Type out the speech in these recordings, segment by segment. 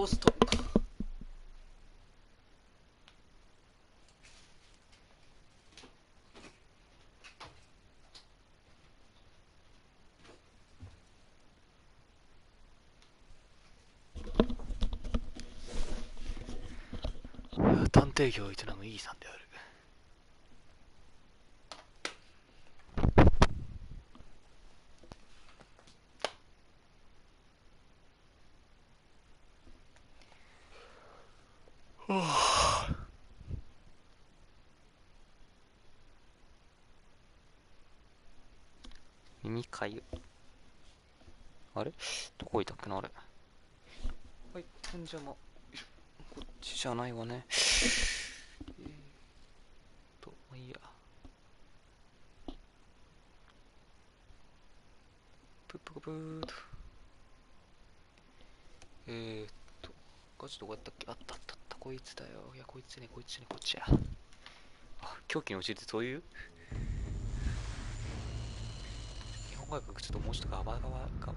ポスト。探偵業を営む E さんである。耳かゆ。あれどこいたっけなあれ。はい、じゃま。こっちじゃないわね。まあいいや。プップクプーと。ガチどこやったっけ。あったあったあった。こいつだよ。いや、こいつね、こいつね、こっちや。あ、狂気に陥るってそういう日本語訳ちょっともうちょっとガバガバが。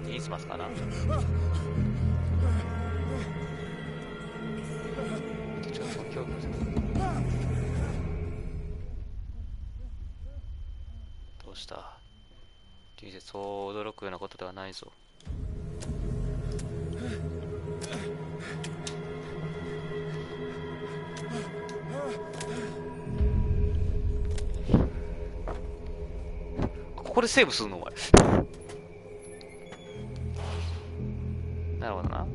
インスマスかな。ちょっと恐怖どうした人生そう驚くようなことではないぞ。ここでセーブするのお前。なるほどな。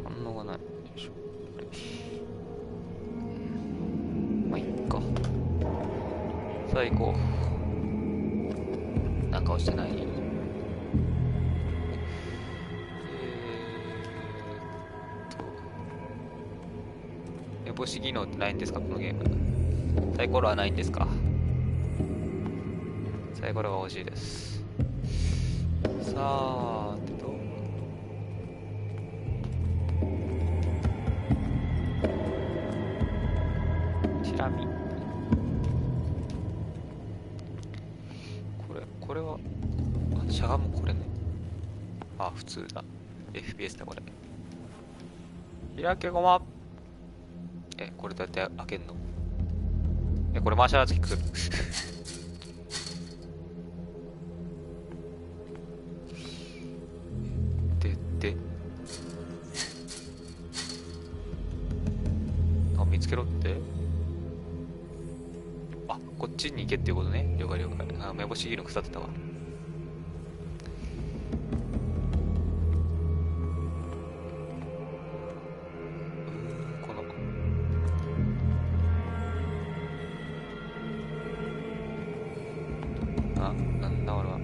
反応がない。よいしょ。まあいいか。さあ行こう。なんか落ちてない。目星技能ってないんですかこのゲーム。サイコロはないんですか。サイコロが欲しいです。さーてとチラ見。これはしゃがむ。これね。あ、普通だ。 FPS だこれ。開けごま。これどうやって開けんの。これマーシャルアーツキックする。で見つけろって。あ、こっちに行けっていうことね。了解了解。目星切りの腐ってたわ。このなんだ俺は。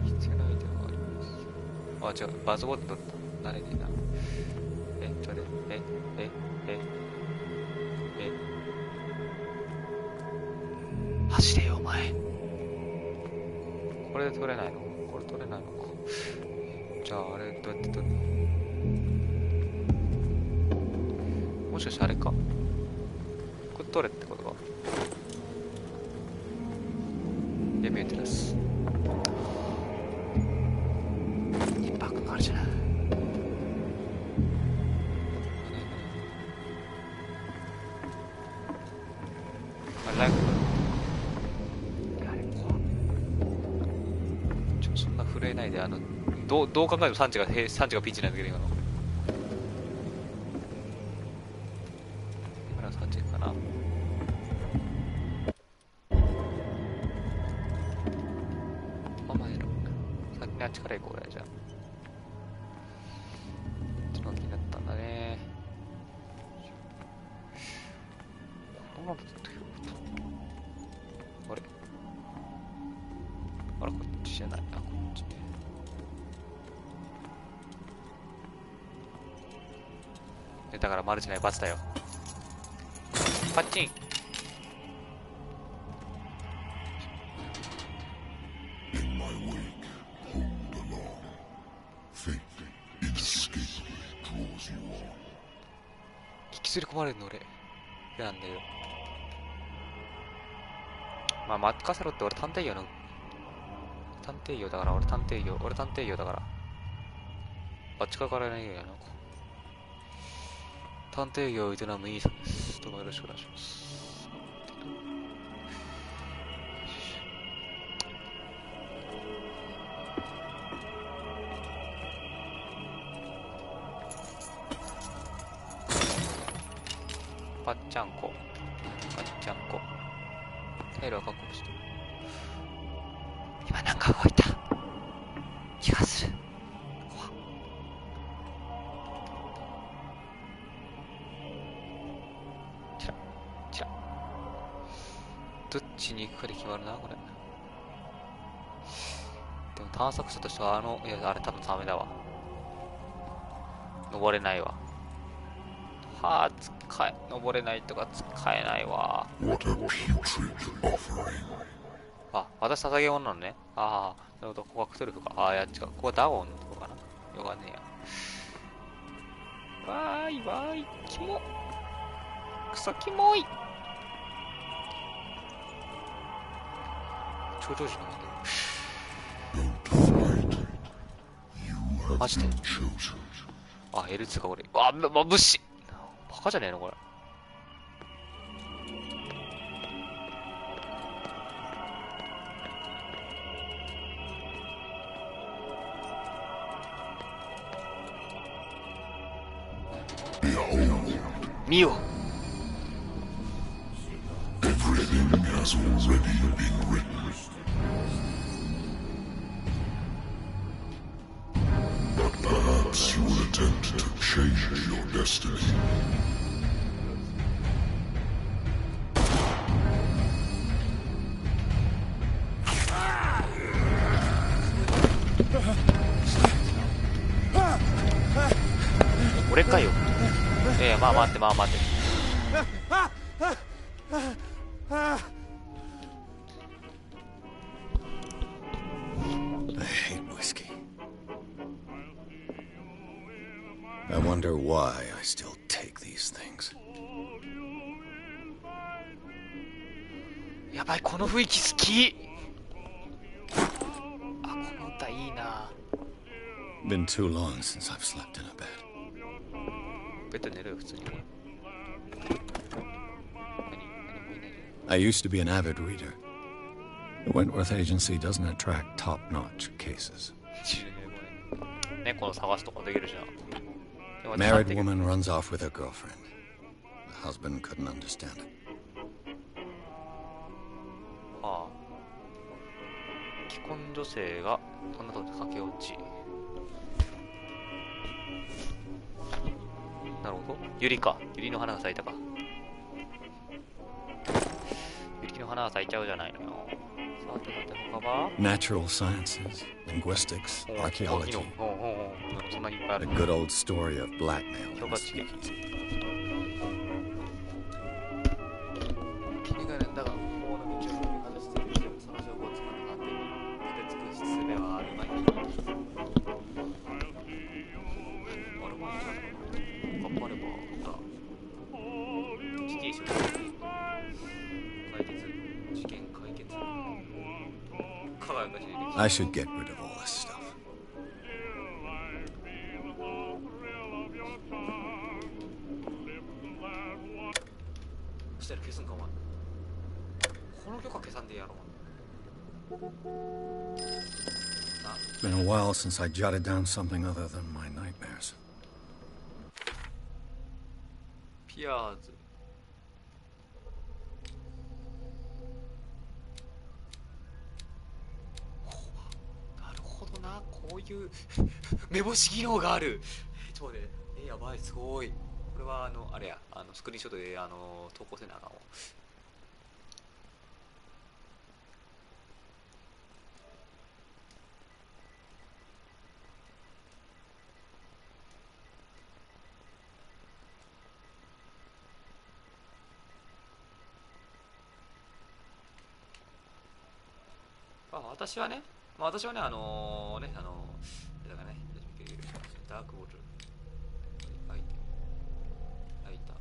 必要なアイテムがあります。あ、違う、バズボット慣れねえな。それ走れよお前。これで取れないの。これ取れないのか。じゃああれどうやって取るの。もしかしてあれか。これ取れってことか。レビューテラスインパクトがあるじゃない。ライフそんな震えないで。どう考えても産地がピンチなんだけど今の。今の産地かな。先にあっちから行こう俺。じゃあこっちの気になったんだね。このままずっとあれこっちじゃない。こっちね。だから丸じゃない×だよ。パッチン。きずり込まれるの俺嫌なんだけど。まあ任せろって。俺探偵業の探偵業だから。俺探偵業だから。あっちからからないよな。探偵業を営むEさんです。どうもよろしくお願いします。パッチャンコ。パッチャンコ。タイルは確保して。今なんか動いた気がする。怖っ。チラチラ。どっちに行くかで決まるなこれ。でも探索者としてはいやあれ多分サメだわ。登れないわ。はあ、登れないとか使えないわ。あ、私捧げ物なのね。ああ、なるほど。ここはクトゥルフか。ああ、いや違う。ここはダゴンのところかな。よかんねえや。わーい、わーい、キモ。クソキモい。頂上人なんだよ。マジで。あ、L2 かこれ。あ、物資。バカじゃねえのこれ。見よ。Everything has already been written. But perhaps you will attempt to change your destiny. Oreかよ。まあ待って。I hate whiskey. I wonder why I still take these things. やばい、この雰囲気好き。あ、この歌いいな。Been too long since I've slept in a bed. ベッド寝るよ普通に。何もいない。 I used to be an avid reader. The Wentworth Agency doesn't attract top-notch cases. 猫の探すとかできるじゃん。でも Married woman runs off with her girlfriend. The husband couldn't understand it. はあ。既婚女性がこんなとこで駆け落ち。なるほど。ユリか。ユリの花が咲いたか。ユリの花が咲いちゃうじゃないのよ。さて他は Natural sciences, linguistics, archaeology. そんなにいっぱいあ The る。 good old story of blackmail. 評 and 価地形。 sneaky. 君が連だが法の道を踏み外している人、その情報をつかんだ探偵にたどり着く術はあるまい。あれもいいじゃん。頑張ればほら地形処理解決、事件解決、輝かしい歴史。 I should get rid of all this stuff. そしたら消すんかお前。この許可消さんでやろう。 Been a while since I jotted down something other than my nightmares. ピアーズ。なるほどな、こういう目星機能がある。ちょっと待って、やばい、すごい。これはあれや、スクリーンショットで投稿せなあかんわ。私はね、あれだからね、ダークウォール、ライター、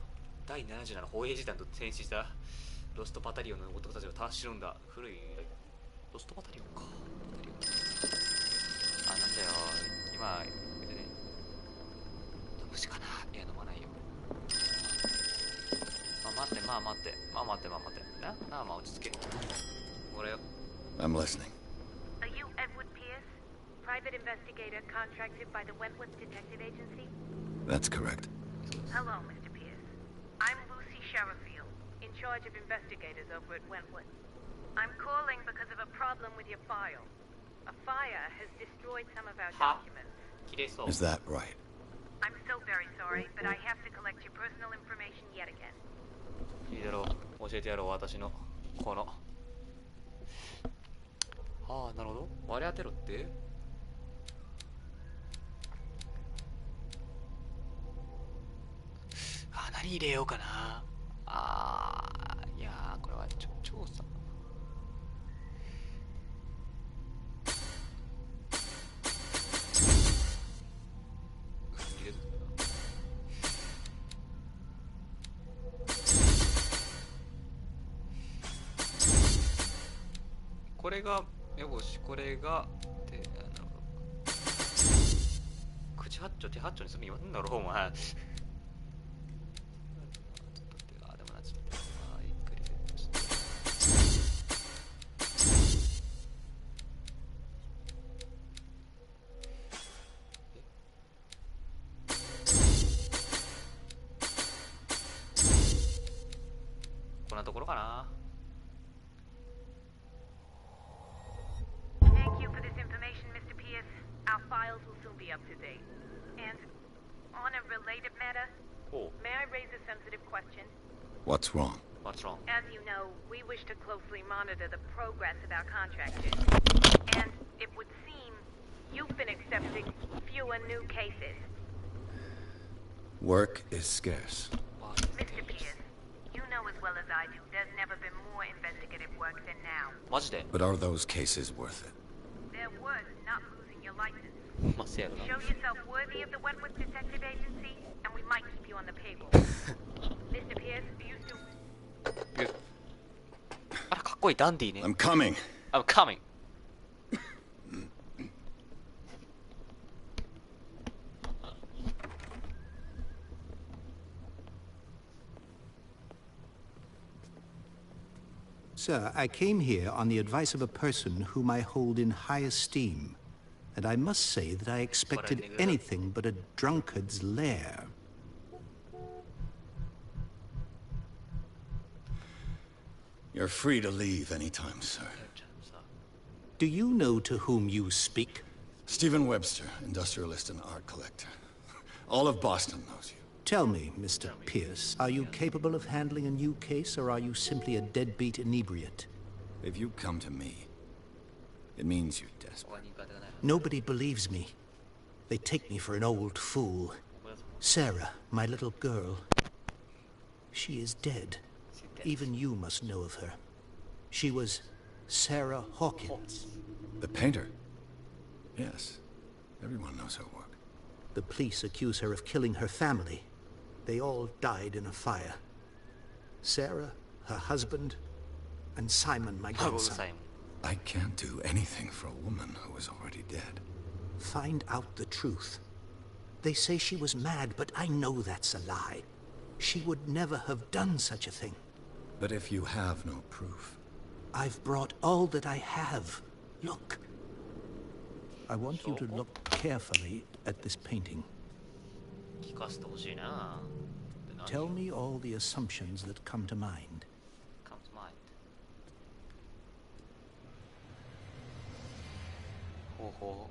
第77歩兵時代と戦死したロストバタリオンの男たちを助けるんだ。古いロストバタリオンか。あ、なんだよ今別に虫かな。いや飲まないよ。待って待ってなあ、まあ落ち着け。俺よ。 I'm listening. Are you Edward Pierce, private investigator contracted by the Wentworth Detective Agency? That's correct. Hello, Mr. Pierce. I'm Lucy Sherifield, in charge of investigators over at Wentworth. I'm calling because of a problem with your file. A fire has destroyed some of our documents. 綺麗そう。 Is that right? I'm so very sorry, but I have to collect your personal information yet again. いいだろう、教えてやろう、私のこの。ああ、なるほど。割り当てろって。あ、何入れようかな。ああ、いやー、これは調査。入れる。これがよし、これがで、なるほど。口八丁手八丁にする意味なんだろうお前。こんなところかな。 Thank you for this information, Mr. Pierce. Our files will soon be up to date. And on a related matter, Oh, may I raise a sensitive question? What's wrong? what's wrong? As you know, we wish to closely monitor the progress of our contractors. And it would seem you've been accepting fewer new cases. Work is scarce. Mr. Pierce, you know as well as I do, there's never been more investigative work than now. マジで But are those cases worth it? They're worth not losing your license. まあ、せやろな。 Show yourself worthy of the Wentworth Detective Agency, and we might keep you on the payroll. Mr. Pierce, you still... あら、かっこいいダンディーね。 I'm coming. I'm coming. Sir, I came here on the advice of a person whom I hold in high esteem, and I must say that I expected anything but a drunkard's lair. You're free to leave anytime, sir. Do you know to whom you speak? Stephen Webster, industrialist and art collector. All of Boston knows you. Tell me, Mr. Pierce, are you capable of handling a new case, or are you simply a deadbeat inebriate? If you come to me, it means you're desperate. Nobody believes me. They take me for an old fool. Sarah, my little girl, she is dead. Even you must know of her. She was Sarah Hawkins. The painter? Yes. Everyone knows her work. The police accuse her of killing her family. They all died in a fire. Sarah, her husband, and Simon, my ハゴうる grandson. さいもん。 I can't do anything for a woman who is already dead. Find out the truth. They say she was mad, but I know that's a lie. She would never have done such a thing. But if you have no proof, I've brought all that I have. Look. I want you to look carefully at this painting. 聞かせてほしいな。で何 Tell me all the assumptions that come to mind. comes to mind. ほうほ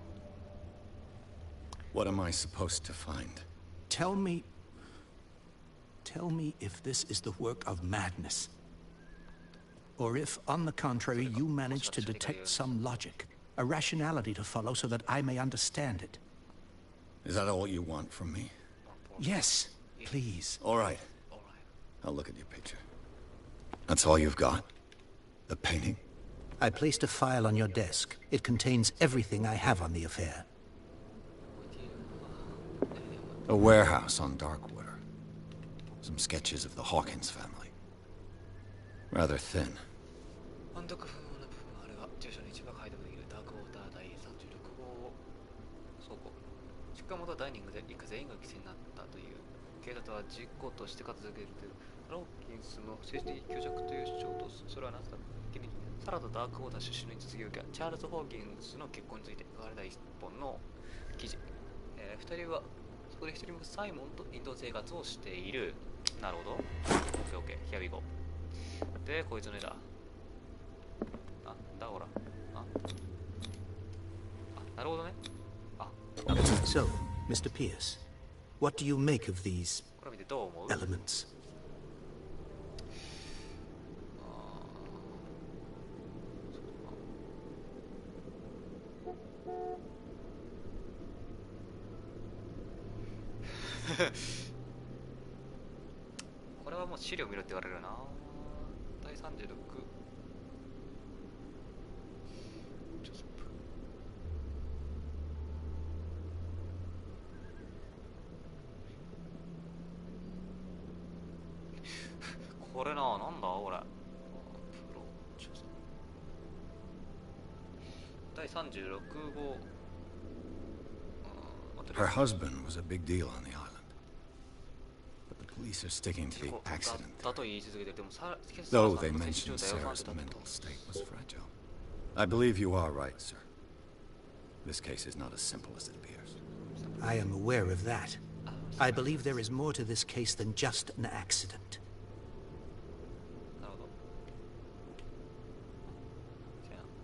what am I supposed to find? Tell me if this is the work of madness. Or if, on the contrary, you manage to detect some logic, a rationality to follow so that I may understand it. Is that all you want from me? Yes, please. All right. I'll look at your picture. That's all you've got? The painting? I placed a file on your desk. It contains everything I have on the affair. A warehouse on Darkwater. Some sketches of the Hawkins family. Rather thin. 判読不能な部分あれば住所に一番解読できるダークウォーター第36号倉庫。出火元はダイニングで一家全員が犠牲になったという。警察は事故として片付けるという。ホーキンスの政治的強弱という主張と、それはなぜだ。サラとダークウォーター出身の実業家チャールズ・ホーキンスの結婚について書かれた一本の記事。二人はそこで一人もサイモンとインド生活をしている。なるほど。OK、here we go。で、こいつの絵だ。なんだほら。なるほどね。So, Mr. Pierce, what do you make of these これ見てどう思う？ elements? これはもう資料見ろって言われるな。第36ジョセフこれな、なんだこれ。プロジョセフ第36号。Her husband was a big deal on the island. But the police are sticking to the accident. Though they mentioned Sarah's mental state was fragile. I believe you are right, sir. This case is not as simple as it appears. I am aware of that. I believe there is more to this case than just an accident.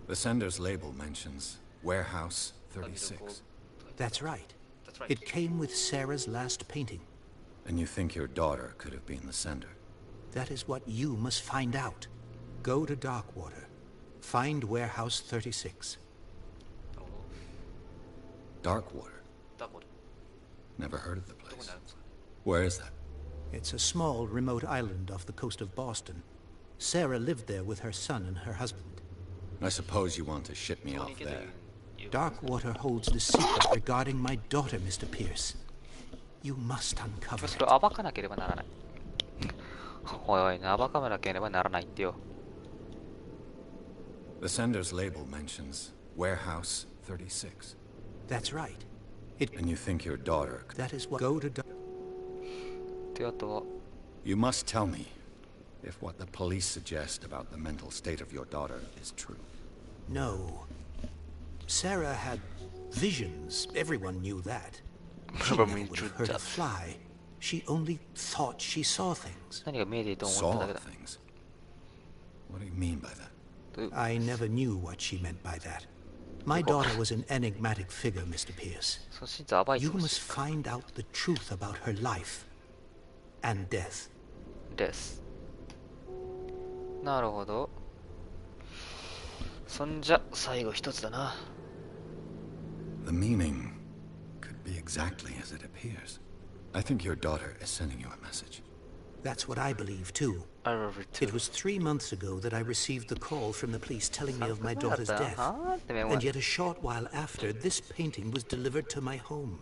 The sender's label mentions Warehouse 36. That's right. It came with Sarah's last painting. And you think your daughter could have been the sender? That is what you must find out. Go to Darkwater. Find Warehouse 36. Darkwater? Never heard of the place. Where is that? It's a small, remote island off the coast of Boston. Sarah lived there with her son and her husband. I suppose you want to ship me off there. Darkwater holds the secret regarding my daughter, Mr. Pierce. You must uncover それ it. を暴かなければならない。おいおい、暴かなければならないってよ。The sender's label mentions Warehouse 36. That's right. It. And you think your daughter could... That is what. Go to. で、あとは、 You must tell me if what the police suggest about the mental state of your daughter is true. No. Sarah had visions. Everyone knew that. She Probably never would have true hurt a that. fly. She only thought she saw things. 何が見えていいと思っただ Saw けだ。 things. What do you mean by that? I never knew what she meant by that. My daughter was an enigmatic figure, Mr. Pierce. その真実を暴いて You ほし must find out the truth about her life and death. いです。なるほど。そんじゃ、最後一つだな。The meaning could be exactly as it appears. I think your daughter is sending you a message. That's what I believe, too. I love it too. It was 3 months ago that I received the call from the police telling me of my daughter's death. And yet a short while after, this painting was delivered to my home.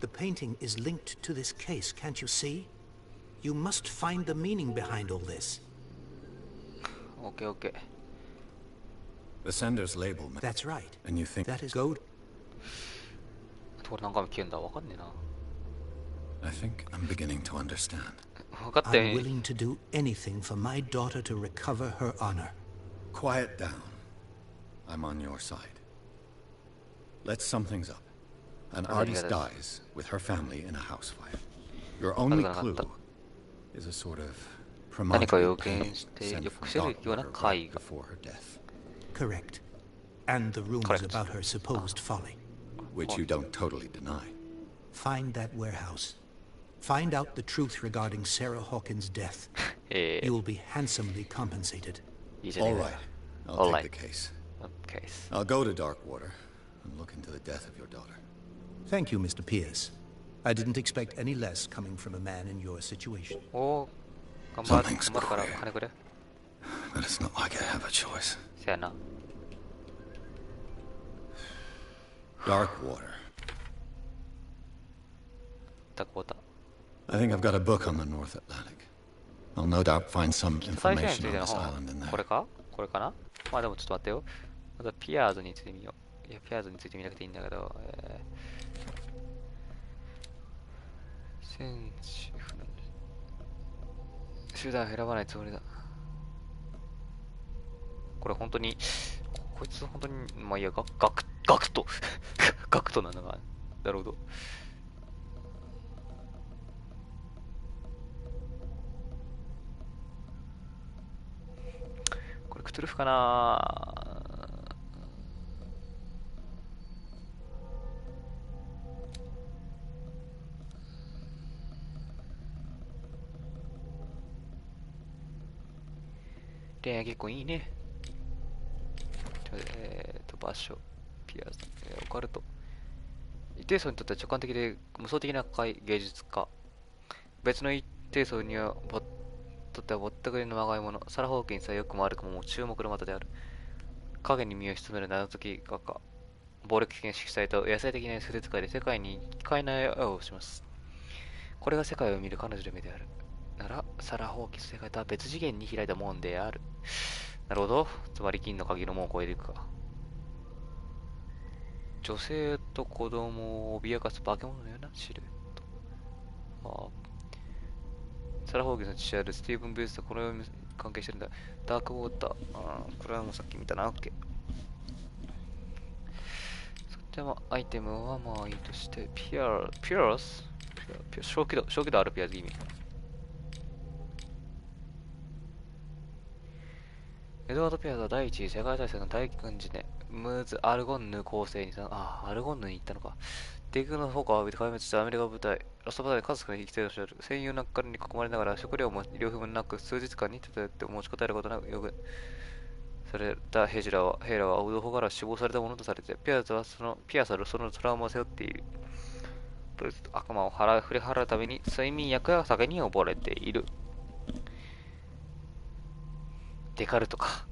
The painting is linked to this case, can't you see? You must find the meaning behind all this. OK, OK. The sender's label... That's right. And you think... That is go. これ何回も消えんだ。わかんねえな。 I think I'm beginning to understand. 分かって I'm willing to do anything for my daughter to recover her honor. Quiet down. I'm on your side. Let's sum things up. An artist dies with her family in a house fire. Your only clue is a sort of premonitory painting sent from Darkwater right before her death. Correct. And the rumors Correct. about her supposed folly. Which you don't totally deny. Find that warehouse. Find out the truth regarding Sarah Hawkins' death. You will be handsomely compensated. いいじゃねえ All か right. I'll All take right. the case. OK I'll go to Darkwater and look into the death of your daughter. Thank you, Mr. Pierce. I didn't expect any less coming from a man in your situation. おー、頑張るから金くれ。 But it's not like I have a choice. せやな。 Darkwater. ダークウォーター。I think I've got a book on the North Atlantic. I'll no doubt find some 北大西洋につ information いて on の this 本 island in これ there. かこれかな。まあでもちょっと待ってよ。まずはピアーズについてみよう。いや、ピアーズについて見なくていいんだけど、選手集団を選ばないつもりだ。これ本当に、こいつ本当に、まあいいや、ガクトガクトなのが、なるほど。これクトゥルフかな。恋愛結構いいね。場所、ピアーズ、オカルト。一定層にとっては直感的で無双的な芸術家。別の一定層にはとってはぼったくりのまがいもの。サラ・ホーキンスは良くも悪くももう注目の的である。影に身を潜める謎解き画家。暴力的な色彩と野生的な筆使いで世界に奇怪な絵をします。これが世界を見る彼女の目である。なら、サラ・ホーキンス世界とは別次元に開いたもんである。なるほど。つまり金の鍵の門を越えていくか。女性と子供を脅かす化け物のようなシルエット。サラ・ホーキンスの父であるスティーブン・ベースとこのように関係してるんだ。ダークウォーター。これはもうさっき見たな。オッケー。そっちはアイテムはまあいいとして、ピアス小気道あるピアス意味。エドワード・ピアーズは第一次世界大戦の大軍事でアルゴンヌ構成にアルゴンヌに行ったのか。敵軍の砲火を浴びて壊滅したアメリカ部隊、ラストバターで数少ない生きていらっしゃる。戦友の中に囲まれながら食料も医療品もなく、数日間に漂って持ちこたえることなく予言された兵らはウドホから死亡されたものとされて、ピアスはそのトラウマを背負っている。悪魔を振り払うために睡眠薬や酒に溺れている。デカルトか。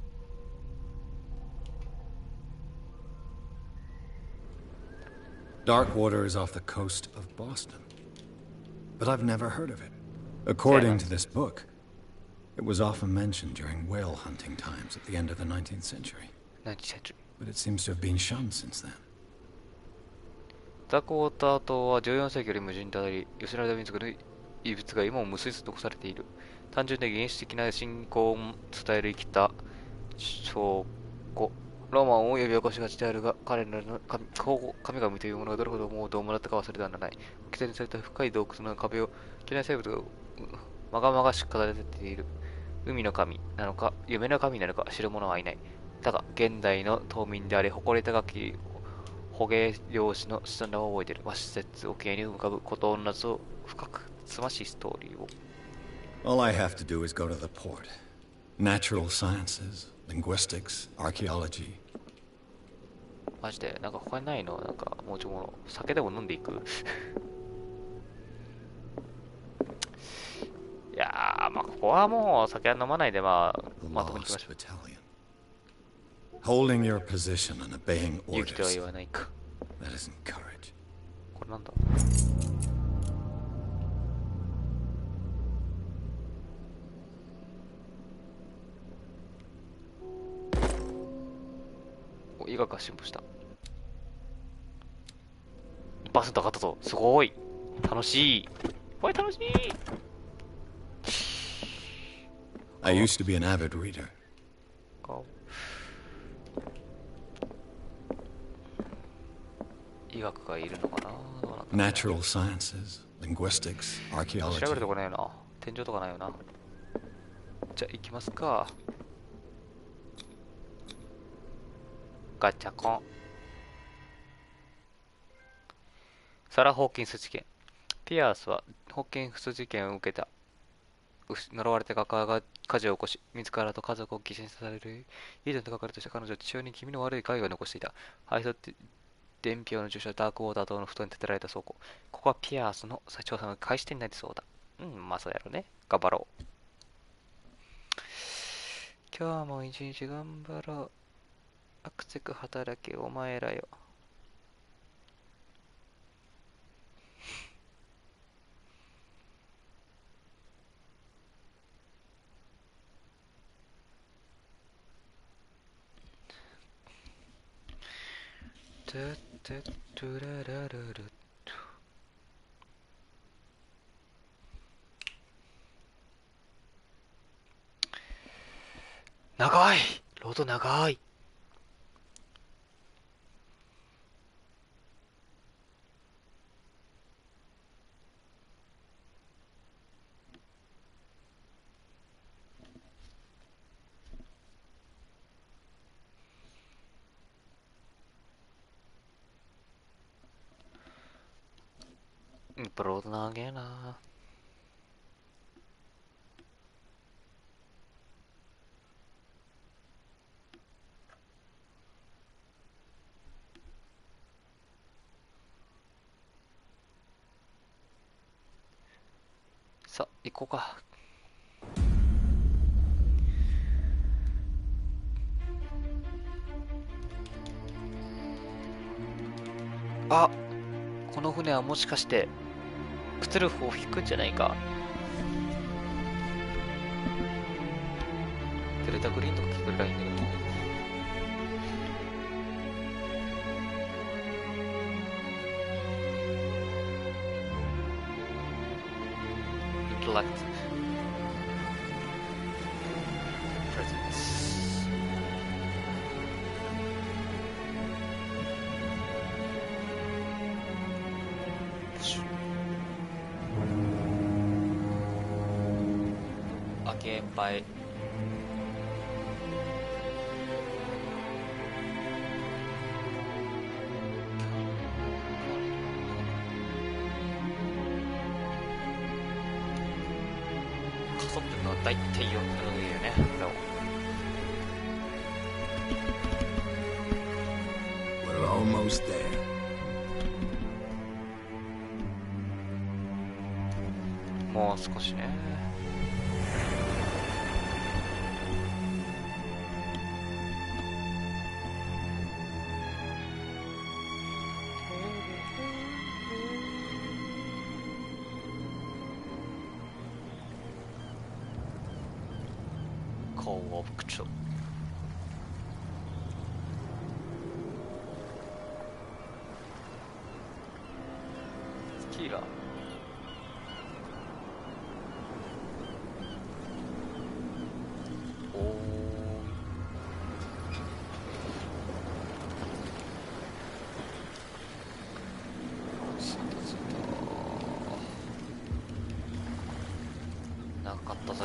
Darkwater is off the coast of Boston. But I've never heard of it. According to this book, it was often mentioned during whale hunting times at the end of the 19th century. But it seems to have been shunned since then. ダークウォーター島は14世紀より無人であり、寄せられた民族の遺物が今も無数に残されている。単純で原始的な信仰を伝える生きた証拠。ロマンを呼び起こしがちであるが、彼らの神々というものがどれほどもうどうもらったか忘れてはならない。規定にされた深い洞窟の壁を嫌いな生物がまがまがしく飾られている。海の神なのか、夢の神なのか知る者はいない。だが、現代の島民であり、誇り高き捕鯨漁師の子孫らは覚えている。和施設沖合に浮かぶ孤島の謎を深くつましいストーリーを。All I have to do is go to the port. Natural sciences, linguistics, archaeology. マジで、なんか他にないの？なんかもうちょもの酒でも飲んでいくいやー、まあここはもう酒は飲まないでまともに行きましょう。Holding your position and obeying 勇気とは orders. 言わないか。 That isn't courage. これなんだ？医学が進歩した。1% 上がったぞ。すごい。楽しい。これ楽しい。I used to be an avid reader. 医学がいるのかな。どうなんだ。 Natural sciences, linguistics, 調べ archaeology. るとこないよな。天井とかないよな。じゃあ行きますか。ガチャコン。サラ・ホーキンス事件。ピアースはホーキンス事件を受けた。呪われた画家が火事を起こし、自らと家族を犠牲にされる。イーデンと書かれとした彼女は父親に気味の悪い害を残していた。配送伝票の住所はダークウォーター島の布団に建てられた倉庫。ここはピアースの調査の開始点になりそうだ。まあそうやろね。頑張ろう。今日も一日頑張ろう。アクセク働けお前らよ。トゥトゥトゥララララト。長い、ロード長い。ロード長えな。さあ行こうか。あ、この船はもしかしてクトゥルフを引くんじゃないか。デルタグリーンとか聞くればいいんだけども。イントラクティブプレゼンス。現場加速ってのは大体4分の上よね。でも We're almost there. もう少しね。Call of Control。スキーラー。おー。長かったぜ。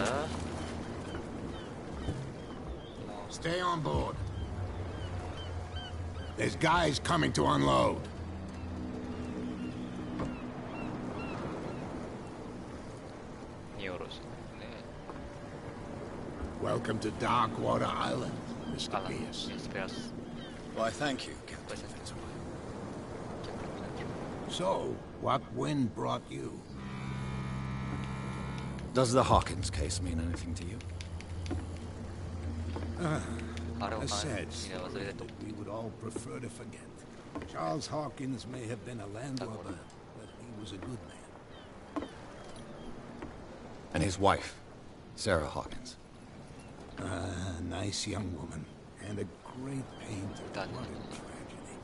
Stay on board. There's guys coming to unload. 荷下ろしね。Welcome to Darkwater Island, あ Mr. ら、 Pierce. スペアス。 Why, thank you, Captain. So, what wind brought you? Does the Hawkins case mean anything to you? あれを I 考 said えて忘れてと。 that we would all prefer to forget. Charles Hawkins may have been a landlubber, but he was a good man. And his wife, Sarah Hawkins. A nice young woman, and a great pain to Done. what a tragedy.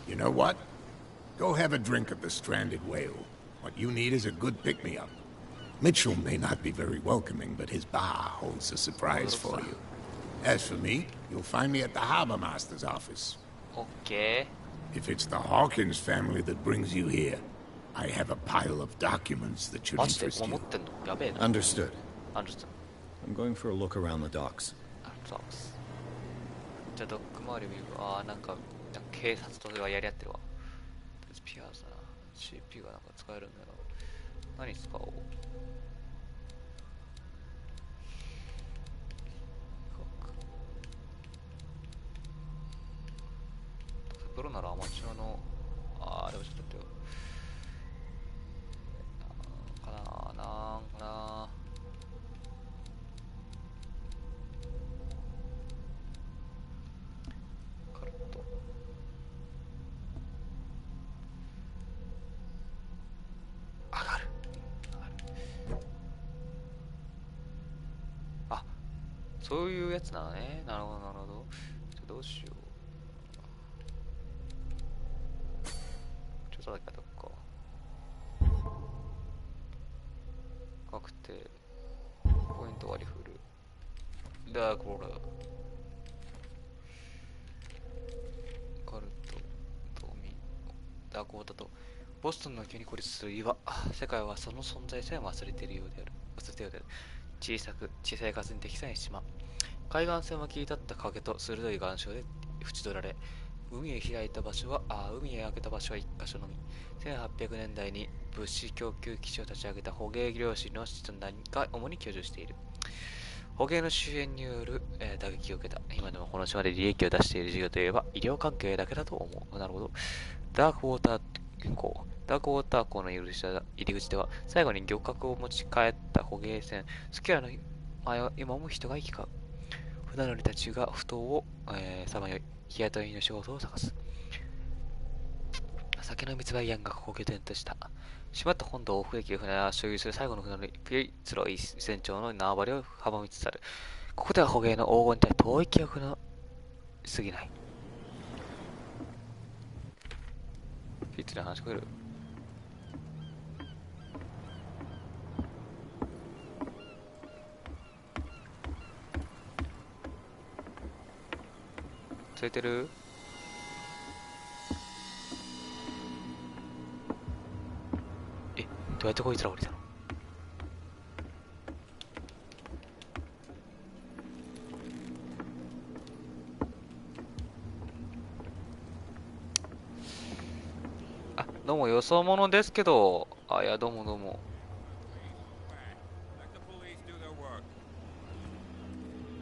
You know what? Go have a drink at the Stranded Whale. What you need is a good pick-me-up. Mitchell may not be very welcoming, but his bar holds a surprise for you. As for me, you'll find me at the Harbor Master's office. オッケ If it's the Hawkins family that brings you here, I have a pile of documents that ー。 should マジで interest 持 you. ってんのやべえな。Understood. アンドスタン。I'm going for a look around the docks. あ、そうです。じゃあドック周り見るか。あー、なんか警察とはやり合ってるわ。ピアーズな。CP がなんか使えるんだよな。何使おう。プロならアマチュアの、あー、でもちょっと待ってよ。なんかな。カルト。上がる。あ、そういうやつなのね。なるほど、なるほど。じゃあどうしよう。確定。ポイント割り振る。ダークウォーター。カルトとダークウォーターとボストンの急に孤立する岩。世界はその存在さえ忘れているようである。小さい数に適さない島。海岸線は切り立った影と鋭い岩礁で縁取られ、海へ開いた場所は海へ開けた場所は1カ所のみ。1800年代に物資供給基地を立ち上げた捕鯨漁師の集団が主に居住している。捕鯨の周辺による、打撃を受けた。今でもこの島で利益を出している事業といえば医療関係だけだと思う。なるほど。ダークウォーター港の入り口では最後に漁獲を持ち帰った捕鯨船スキュアの前は今も人が行き交う。船乗りたちが埠頭をさまよい日雇いの仕事を探す。酒の密売ヤンがここを拠点とした。閉まった本土を往復できる船は所有する最後の船乗りピエツロ船長の縄張りを阻みつつある。ここでは捕鯨の黄金に対遠い記憶の過ぎない。ピエツロに話しかける。ついてる？どうやってこいつら降りたの？どうもよそ者ですけど、いやどうもどうも。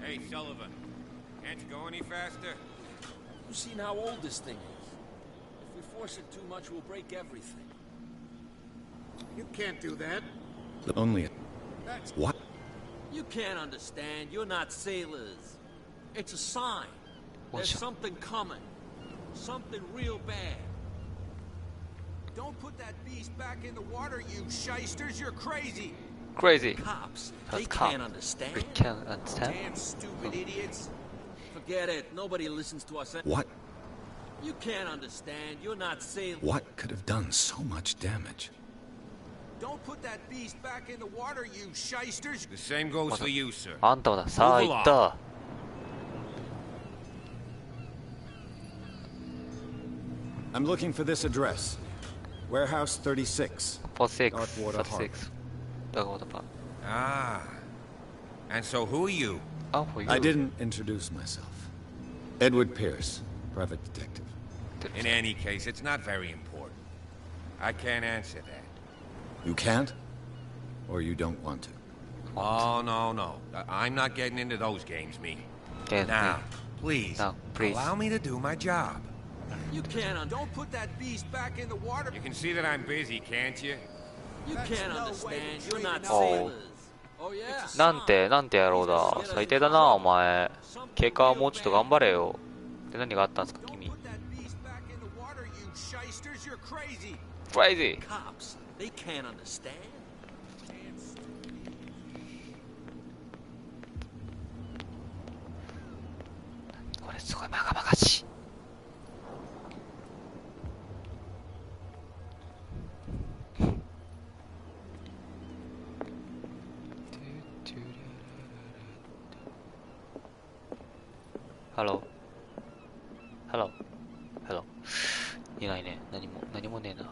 Hey, Sullivan, can't you go any faster? You've seen how old this thing is. If we force it too much, we'll break everything. You can't do that. Only. That's What? You can't understand. You're not sailors. It's a sign. There's something coming. Something real bad. Don't put that beast back in the water, you shysters. You're crazy. Crazy. Cops, That's they cop. can't understand. We can't understand. Damn stupid idiots. Forget it. Nobody listens to us. What? You can't understand. You're not sailors. What could have done so much damage? Don't put that beast back in the water, you shysters. The same goes for you, sir. あんたもだ。さあ行った。I'm looking for this address. Warehouse 36. 46. Darkwater 46. Darkwater Park. Ah. And so who are you? For you. I didn't introduce myself. Edward Pierce, private detective. In any case, it's not very important. I can't answer that. You can't? Or you don't want to? Oh, no. I'm not getting into those games, me. Now, please, allow me to do my job. You can't. Don't put that beast back in the water. You can see that I'm busy, can't you? You can't understand. You're not Oh. sailors. Oh yeah. なんて野郎だ。最低だな、お前。経過はもうちょっと頑張れよ。で、何があったんですか、君。Put that beast back in the water, you shysters. You're crazy. Crazy! Cops, they can't understand. これすごいまがまがしい。ハロー。ハロー。ハロー。いないね。何もねえな。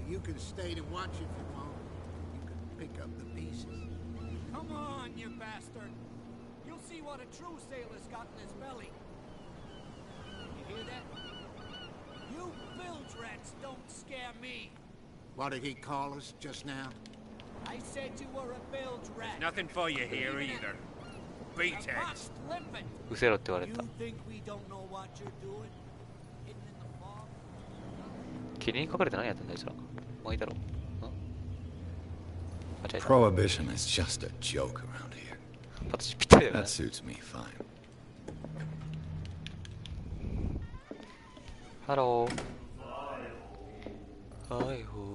You can stay to watch if you want. You can pick up the pieces. Come on, you bastard! You'll see what a true sailor's got in his belly. You hear that? You bilge rats don't scare me. What did he call us just now? I said you were a bilge rat. Nothing for you here either. Beat A it. bust limping. うせろって言われ You た。 think we don't know what you're doing? Hidden in the fog? 霧に隠れて何やってんだあいつら。もういいだろ。間違えた。 Prohibition is just a joke around here. 私ぴったりだよね That。suits me fine. ハロー。はいほー。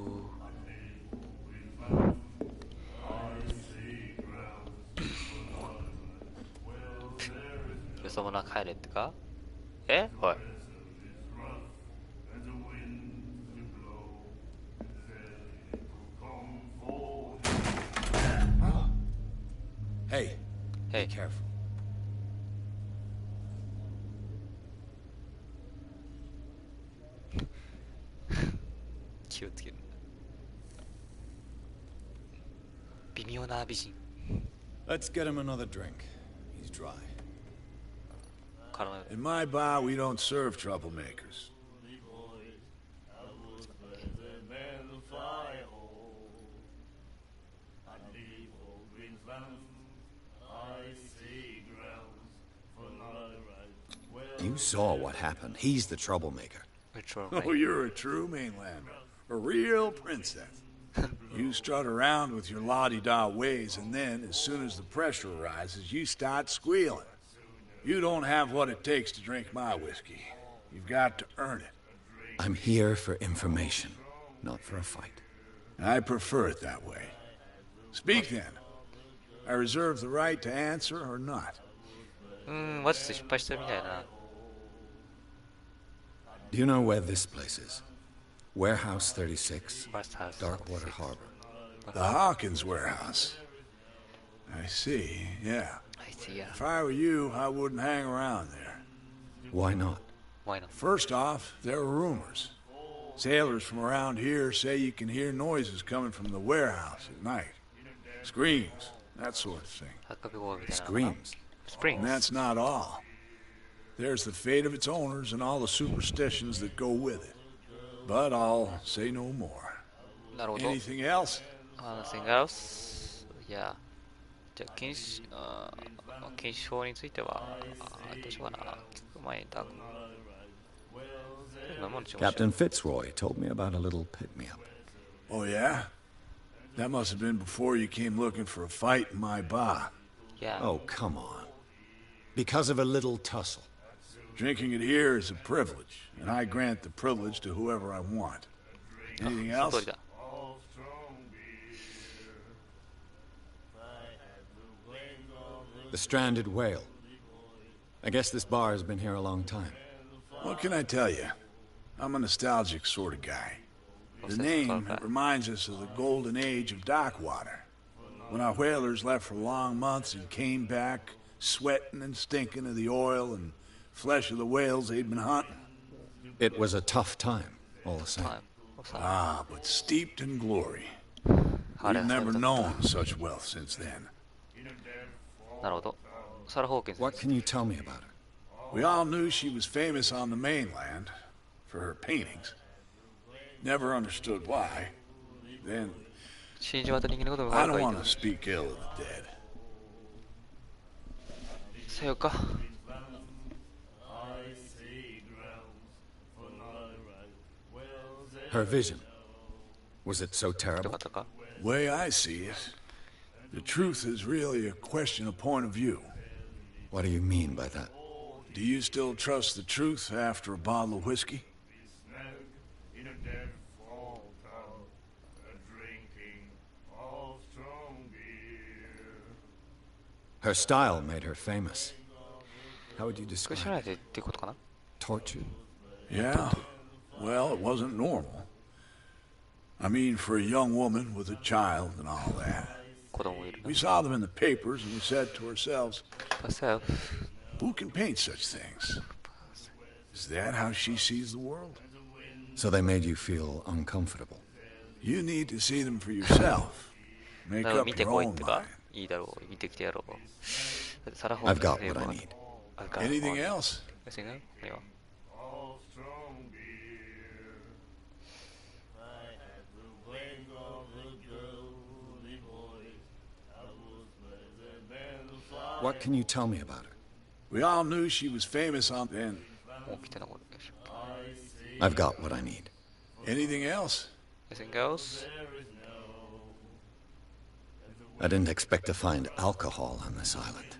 よそ者帰れってかえはい。Hey, Hey. be careful. 気をつける。微妙な美人。 Let's get him another drink. He's dry. からの In my bar, we don't serve troublemakers. You saw what happened. He's the troublemaker. Oh, you're a true mainlander. A real princess. You strut around with your la-di-da ways, and then, as soon as the pressure arises, you start squealing. You don't have what it takes to drink my whiskey. You've got to earn it. I'm here for information, not for a fight. I prefer it that way. Speak then. I reserve the right to answer or not. マジで失敗してるみたいな。 Do you know where this place is? Warehouse 36, Warehouse Darkwater Harbor. The Hawkins warehouse. I see, yeah. I see, yeah. If I were you, I wouldn't hang around there. Why not? Why not? First off, there are rumors. Sailors from around here say you can hear noises coming from the warehouse at night. Screams, that sort of thing. 発覚後みたいな。 Screams. Springs. And that's not all. There's the fate of its owners and all the superstitions that go with it. But I'll say no more. なるほど。 Anything else? Anything else? Yeah. じゃあ禁止法についてはどうしようかな。聞く前に多分。Captain Fitzroy told me about a little pick-me-up. Oh, yeah? That must have been before you came looking for a fight in my bar. Yeah. Oh, come on. Because of a little tussle. Drinking it here is a privilege, and I grant the privilege to whoever I want. Anything その通 else? りだ。 The stranded whale. I guess this bar has been here a long time. What can I tell you? I'm a nostalgic sort of guy. The name reminds us of the golden age of dockwater, when our whalers left for long months and came back sweating and stinking of the oil and flesh of the whales they'd been hunting. It was a tough time, all the same. Ah, but steeped in glory. We've never known such wealth since then. なるほど。サラ・ホーキンス。 What can you tell me about her? We all knew she was famous on the mainland for her paintings. Never understood why. Then, 死んじまった人間のことが I 分 don't か want る to speak ill of the dead. さよか。 Her vision. Was it so よ terrible? かったか。 Way I see it, the truth is really a question of point of view. What do you mean by that? Do you still trust the truth after a bottle of whiskey? Her style made her famous. How would you 少し describe らい it? でっていうことかな。 Tortured? Yeah. Well, it wasn't normal. I mean, for a young woman with a child and all that. 子供いる We saw them in the papers and we said to ourselves, な。さ who can paint such things? Is that how she sees the world? So they made you feel uncomfortable. You need to see them for yourself. Make だから up 見て your こい own ってか mind. いいだろう。見てきてやろう。だってサラ・ホー I've キンス got what I need. Anything else? 別にね。いいわ What can you tell me about her? We all knew she was famous on then. もう来てなこれでしょ。 I've got what I need. Anything else? Anything else? I didn't expect to find alcohol on this island.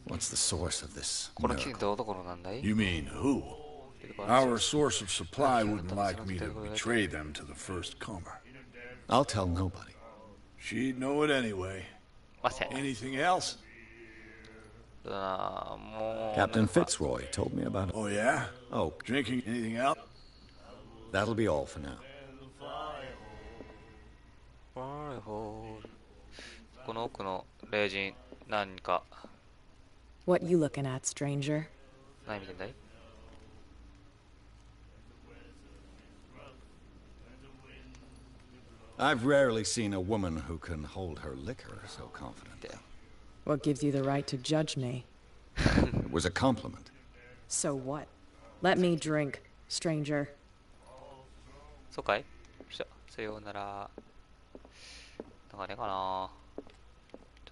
What's the source of this この木 miracle? どころなんだい You mean who? Our source of supply wouldn't like me to betray them to the first comer. I'll tell nobody. She'd know it anyway. ません。 Anything else? だな、もう。Captain Fitzroy told me about it. Oh, yeah? Oh, Drinking anything else? that'll be all for now. この奥の霊人、何か。What you looking at, stranger? 何見てんだい？ I've rarely seen a woman who can hold her liquor so confidently. What gives you the right to judge me? It was a compliment. So what? Let me drink, stranger. そうかい？さようなら。なんかねかな。ちょ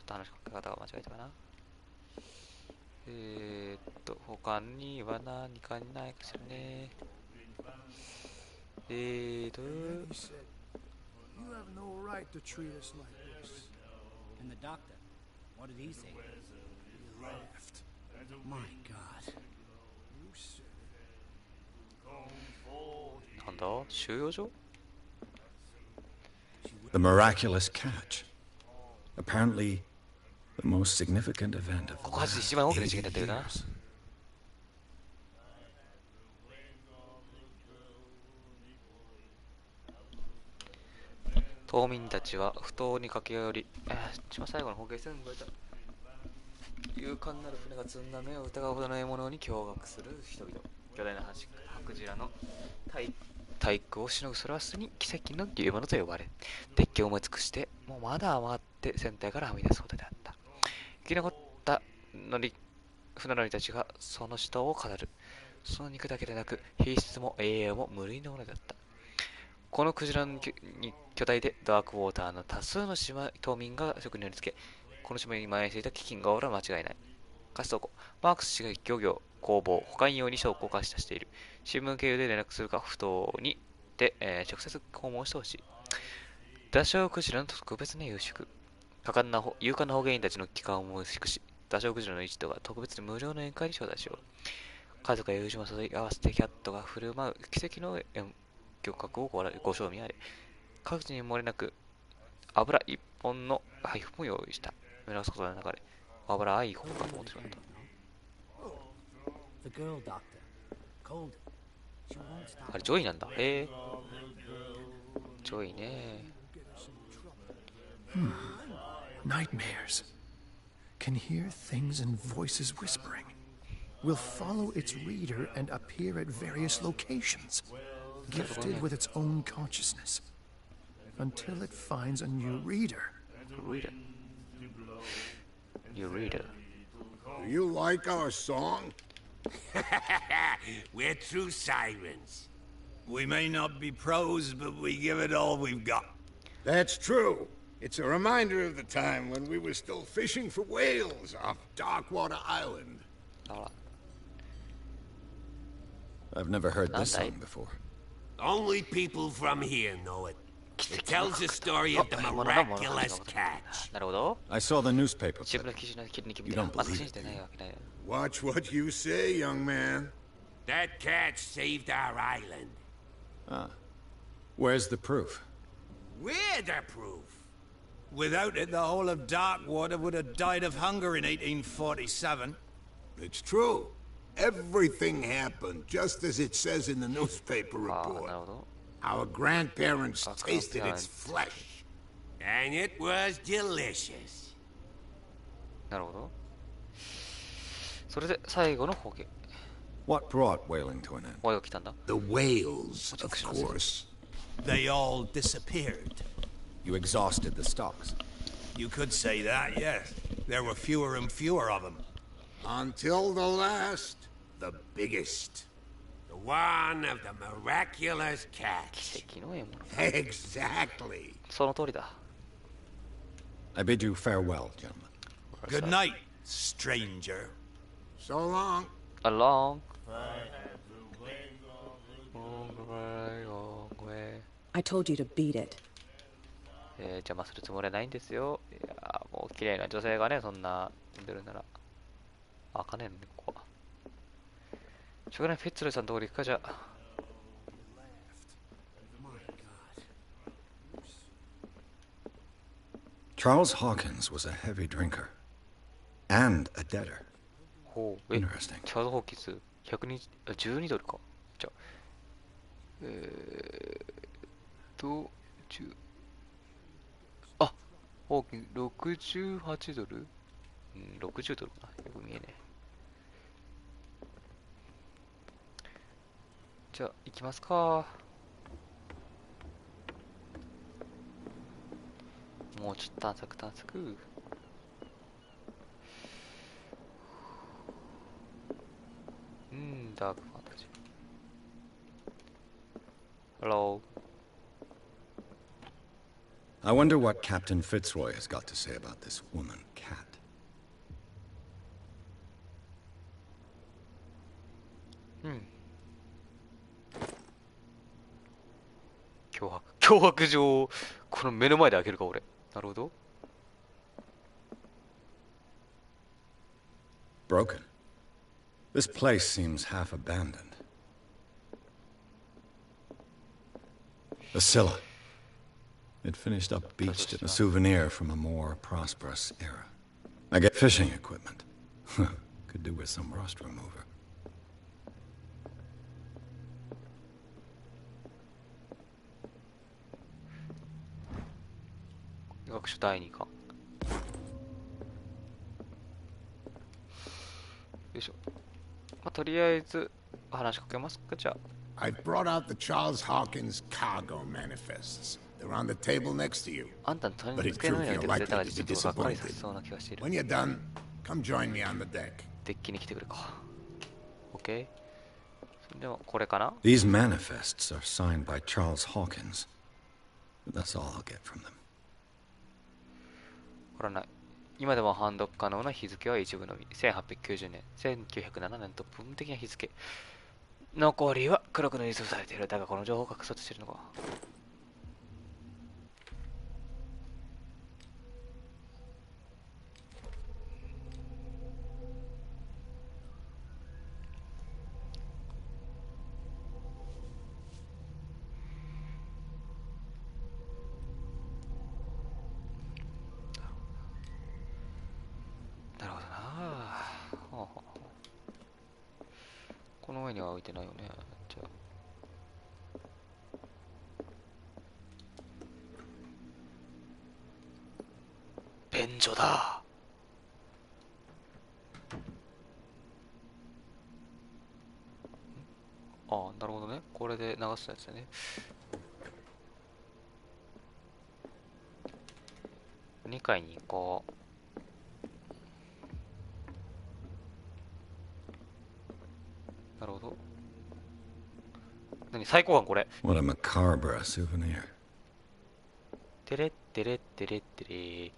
っと話しかけ方が間違えたかな。他には何かないかしらね。You have no right to treat us like this. And the doctor, what did he say? He laughed. My God. You said it. なんだ？収容所？ The miraculous catch. Apparently, the most significant event of the ここは last 一番大きな事件 80だったよな。 years. 島民たちは不当に駆け寄り、一番最後の方形線を超えた。勇敢なる船が積んだ目を疑うほどの獲物に驚愕する人々。巨大な白クジラの体育をしのぐそれはすに奇跡の竜物と呼ばれ、鉄橋を埋め尽くして、もうまだ余って船体からはみ出すほどであった。生き残った船乗りたちがその死闘を語る。その肉だけでなく、品質も栄養も無類のものだった。このクジラの巨体でダークウォーターの多数の島民が職に乗りつけ、この島に蔓延していた飢饉がおら間違いない。貸し倉庫、マークス氏が漁業、工房、保管用に証拠を貸し出している。新聞経由で連絡するか不当にで、直接訪問してほしい。ダショウクジラの特別な夕食。勇敢な保健員たちの帰還を祝し、ダショウクジラの一同が特別に無料の宴会に招待しよう。家族や友人を誘い合わせてキャットが振る舞う奇跡の漁獲をご賞味あれ。各地に漏れなく油一本の配布も用意した。目指すことの中で油一本かと思ってしまった。The girl doctor. Cold. She won't stop. あれジョイなんだ。ジョイね。Nightmares. Can hear things and voices whispering. Will follow its reader and appear at various locations, gifted with its own consciousness, until it finds a new reader. New reader. Do you like our song? We're true sirens. We may not be pros, but we give it all we've got. That's true. It's a reminder of the time when we were still fishing for whales off Darkwater Island. I've never heard this song before. Only people from here know it. It tells the story of the miraculous catch. I saw the newspaper. You don't believe it. Watch what you say, young man. That catch saved our island. Ah. Where's the proof? We're the proof. Without it, the whole of Darkwater would have died of hunger in 1847. It's true. Everything happened just as it says in the newspaper report. Our grandparents tasted its flesh. And it was delicious. なるほど。それで最後の方言。What brought whaling to an end? 終わりが来たんだ。The whales, of course. They all disappeared. You exhausted the stocks. You could say that, yes. There were fewer and fewer of them. Until the last, the biggest. The one of the miraculous catch. Exactly. その通りだ。I bid you farewell, gentlemen. Good night, stranger. So long. Along. I told you to beat it. 邪魔するつもりはないんですよ。いやもう綺麗な女性がね、そんな呼んでるなら。あかねえのね、ここは。しょうがない、フィッツロイさんのところ行くか、じゃあ。Charles Hawkins was a heavy drinker and a debtor. ほう。チャールズ・ホーキンス、12ドルか。じゃあ、10、あ、ホーキン68ドル、うん、60ドルかな。よく見えねえ。じゃあ、行きますか。もうちょっと探索。ダークファンタジー。Hello. I wonder what Captain Fitzroy has got to say about this woman, Cat. 脅迫状、この目の前で開けるか、俺。なるほど。Broken. This place seems half abandoned. A Scylla. It finished up beached in a souvenir from a more prosperous era. I get fishing equipment. Could do with some rust remover. I've brought out the Charles Hawkins cargo manifests. They're on the table next to you. But in truth, you're likely to be disappointed. When you're done, come join me on the deck. デッキに来てくれか。OK。でもこれかな？ These manifests are signed by Charles Hawkins. That's all I'll get from them. わからない。今でも判読可能な日付は一部のみ。1890年、1907年と部分的な日付。残りは黒く塗りつぶされている。だがこの情報を隠そうとしているのか。なるほどな。この上には置いてないよね。じゃあ便所だ。ああ、なるほどね。これで流すやつだね。2階に行こう。なるほど。何最高感これ。What a macabre souvenir. てれってれってれってれ。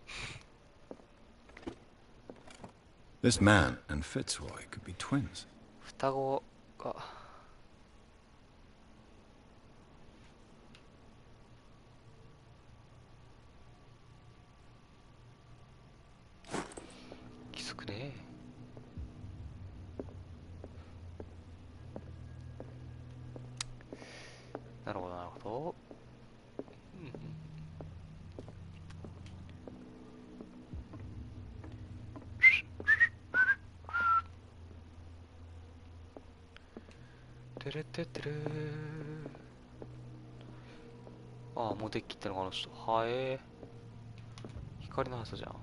This man and Fitzroy could be twins. 双子が。気づくね。なるほどなるほど。てれてってれ。ああ、もうデッキってのがあの人。はえー。光の朝じゃん。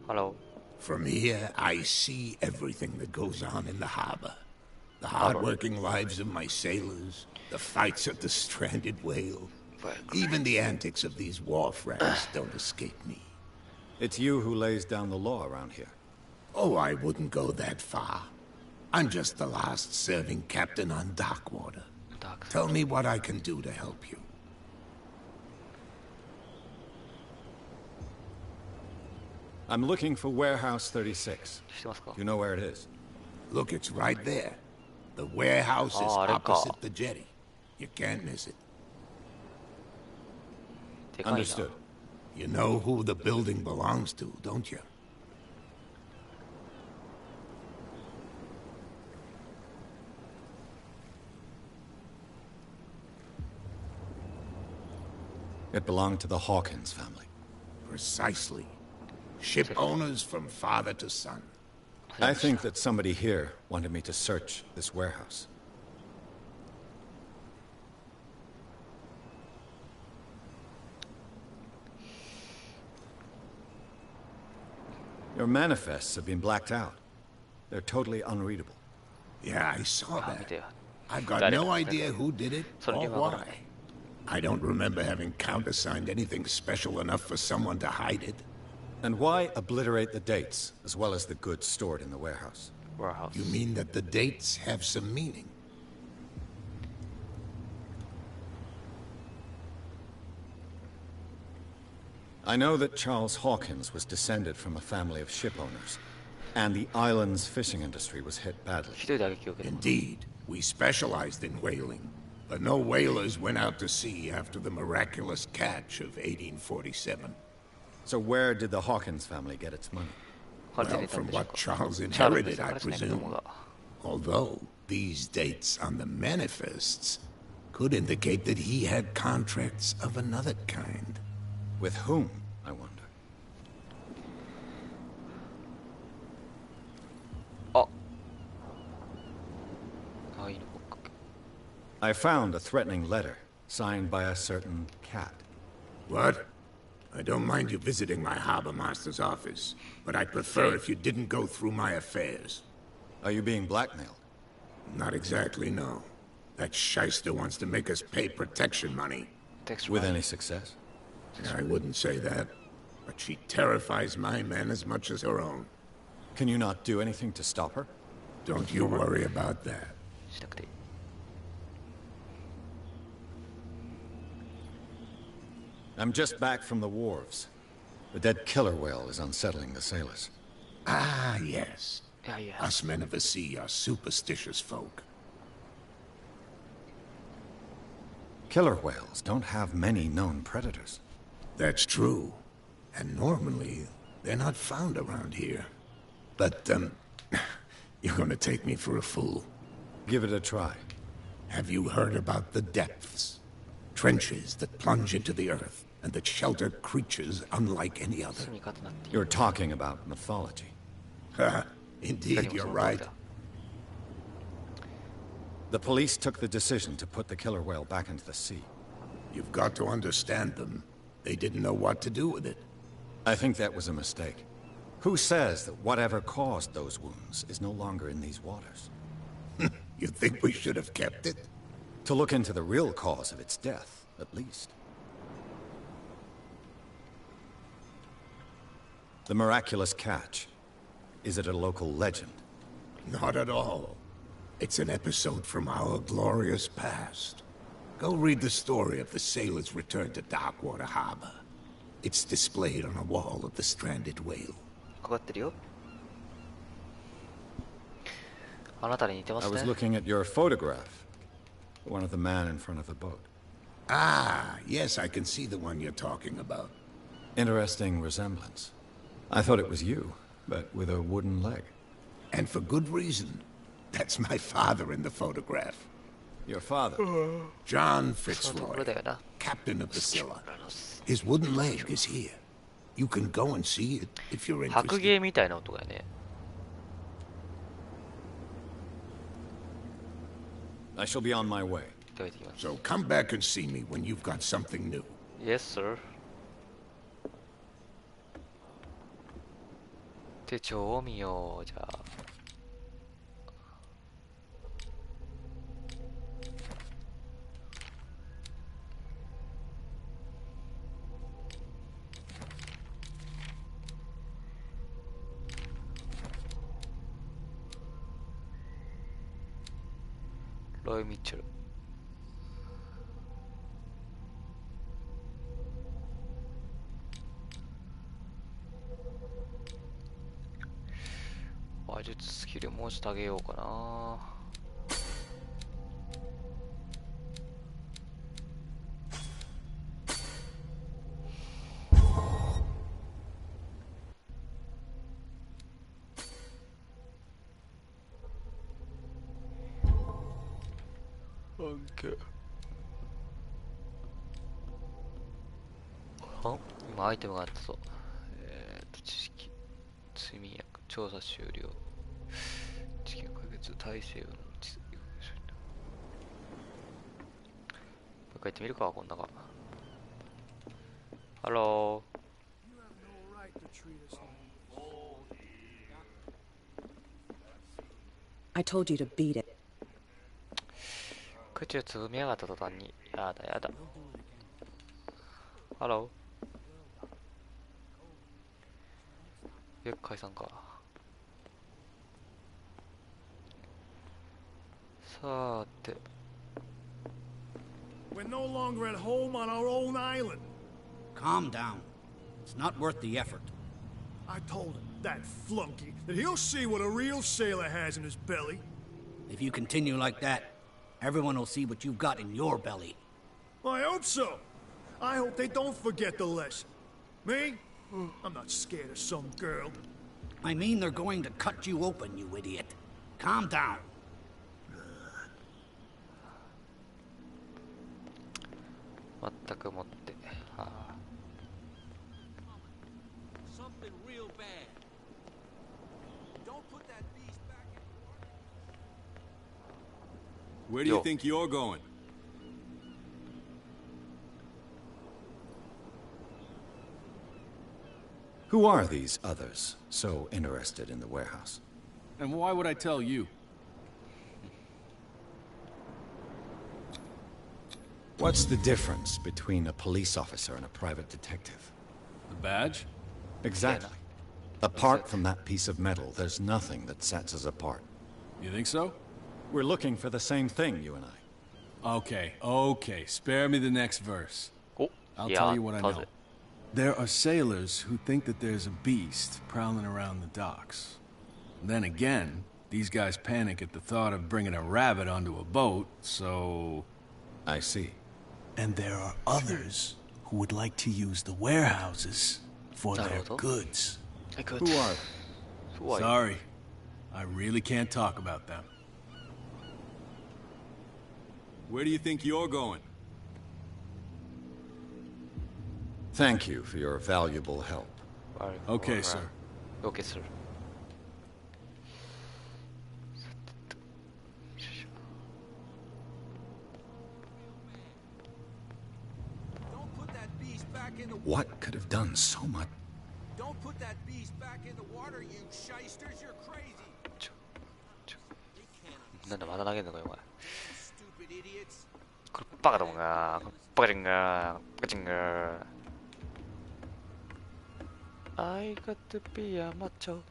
Hello. From here, I see everything that goes on in the harbor. The hard-working lives of my sailors, the fights at the stranded whale. Even the antics of these wharf rats don't escape me. It's you who lays down the law around here. Oh, I wouldn't go that far. I'm just the last serving captain on Darkwater. Tell me what I can do to help you. I'm looking for Warehouse 36. You know where it is? Look, it's right there. The warehouse is opposite the jetty. You can't miss it. Understood. You know who the building belongs to, don't you? It belonged to the Hawkins family. Precisely. Ship owners from father to son. I think that somebody here wanted me to search this warehouse. Your manifests have been blacked out. They're totally unreadable. Yeah, I saw that. I've got no idea who did it or why. I don't remember having countersigned anything special enough for someone to hide it. And why obliterate the dates, as well as the goods stored in the warehouse? You mean that the dates have some meaning? I know that Charles Hawkins was descended from a family of ship owners, and the island's fishing industry was hit badly. Indeed, we specialized in whaling, but no whalers went out to sea after the miraculous catch of 1847. So where did the Hawkins family get its money? Well, from what Charles inherited, I presume. Although these dates on the manifests could indicate that he had contracts of another kind. With whom, I wonder? I found a threatening letter, signed by a certain cat. What? I don't mind you visiting my harbor master's office, but I'd prefer if you didn't go through my affairs. Are you being blackmailed? Not exactly, no. That shyster wants to make us pay protection money. With any success? I wouldn't say that, but she terrifies my men as much as her own. Can you not do anything to stop her? Don't you worry about that. I'm just back from the wharves. The dead killer whale is unsettling the sailors. Ah, yes. Us men of the sea are superstitious folk. Killer whales don't have many known predators. That's true. And normally, they're not found around here. But, you're gonna take me for a fool. Give it a try. Have you heard about the depths? Trenches that plunge into the earth, and that shelter creatures unlike any other. You're talking about mythology. Indeed, you're right. The police took the decision to put the killer whale back into the sea. You've got to understand them. They didn't know what to do with it. I think that was a mistake. Who says that whatever caused those wounds is no longer in these waters? You think we should have kept it? To look into the real cause of its death, at least. The miraculous catch. Is it a local legend? Not at all. It's an episode from our glorious past. Go read the story of the sailor's return to Darkwater Harbor. It's displayed on a wall of the stranded whale. I was looking at your photograph. One of the man in front of the boat. Ah, yes, I can see the one you're talking about. Interesting resemblance. I thought it was you, but with a wooden leg. And for good reason. That's my father in the photograph. Your father? John Fitzroy, captain of the Scylla. His wooden leg is here. You can go and see it if you're interested. I shall be on my way. So come back and see me when you've got something new. Yes, sir. 手帳を見よう。じゃあロイ・ミッチェル。話術スキルもうちょっと上げようかな。今アイテムがあったぞ。知識。睡眠薬調査終了。事件解決体制をもう一度行ってみるか、こん中。ハロー。I told you to beat it. 口をつぶみやがった途端に、やだやだ。ハロー。解散か。さーて。We're no longer at home on our own island. Calm down. It's not worth the effort. I told him, that flunky, that he'll see what a real sailor has in his belly. If you continue like that, everyone will see what you've got in your belly. I hope so. I hope they don't forget the lesson. Me? I'm not scared of some girl. I mean they're going to cut you open, you idiot. Calm down. 全くもって、はあ、Something real bad. Don't put that beast back in the water. Where do you think you're going? Who are these others so interested in the warehouse? And why would I tell you? What's the difference between a police officer and a private detective? The badge? Exactly. Apart from that piece of metal, there's nothing that sets us apart. You think so? We're looking for the same thing, you and I. Okay. Spare me the next verse. I'll tell you what I know. There are sailors who think that there's a beast prowling around the docks. Then again, these guys panic at the thought of bringing a rabbit onto a boat, so... I see. And there are others who would like to use the warehouses for their goods. Who are they? Sorry, I really can't talk about them. Where do you think you're going? Thank you for your valuable help. Okay, sir. Okay, sir. What could have done so much? Don't put that beast back in the water, you shysters. You're crazy. なんでまた投げんのかよ、お前。 Stupid idiots. これバカだもんが、バカチンが、バカチンが。I got to be a macho.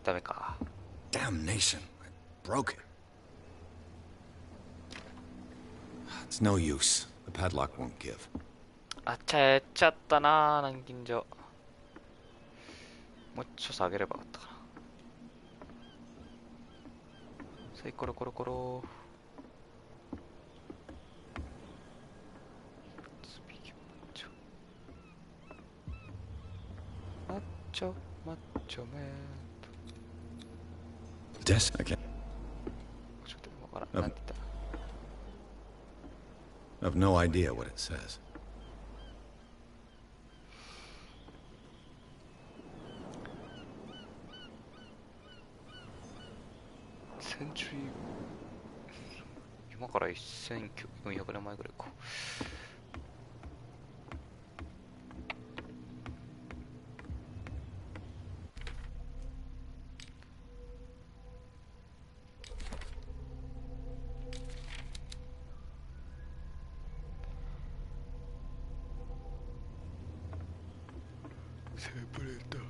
ダメか。 Damnation. I broke it. It's no use. The padlock won't give. あっちゃやっちゃったな、軟禁状。もうちょっと下げればよかったかな。さいコロコロコロ。マッチョマッチョメン。 Yes, I can. I've no idea what it says. Century 今から1400年前ぐらいか。セーブレーター。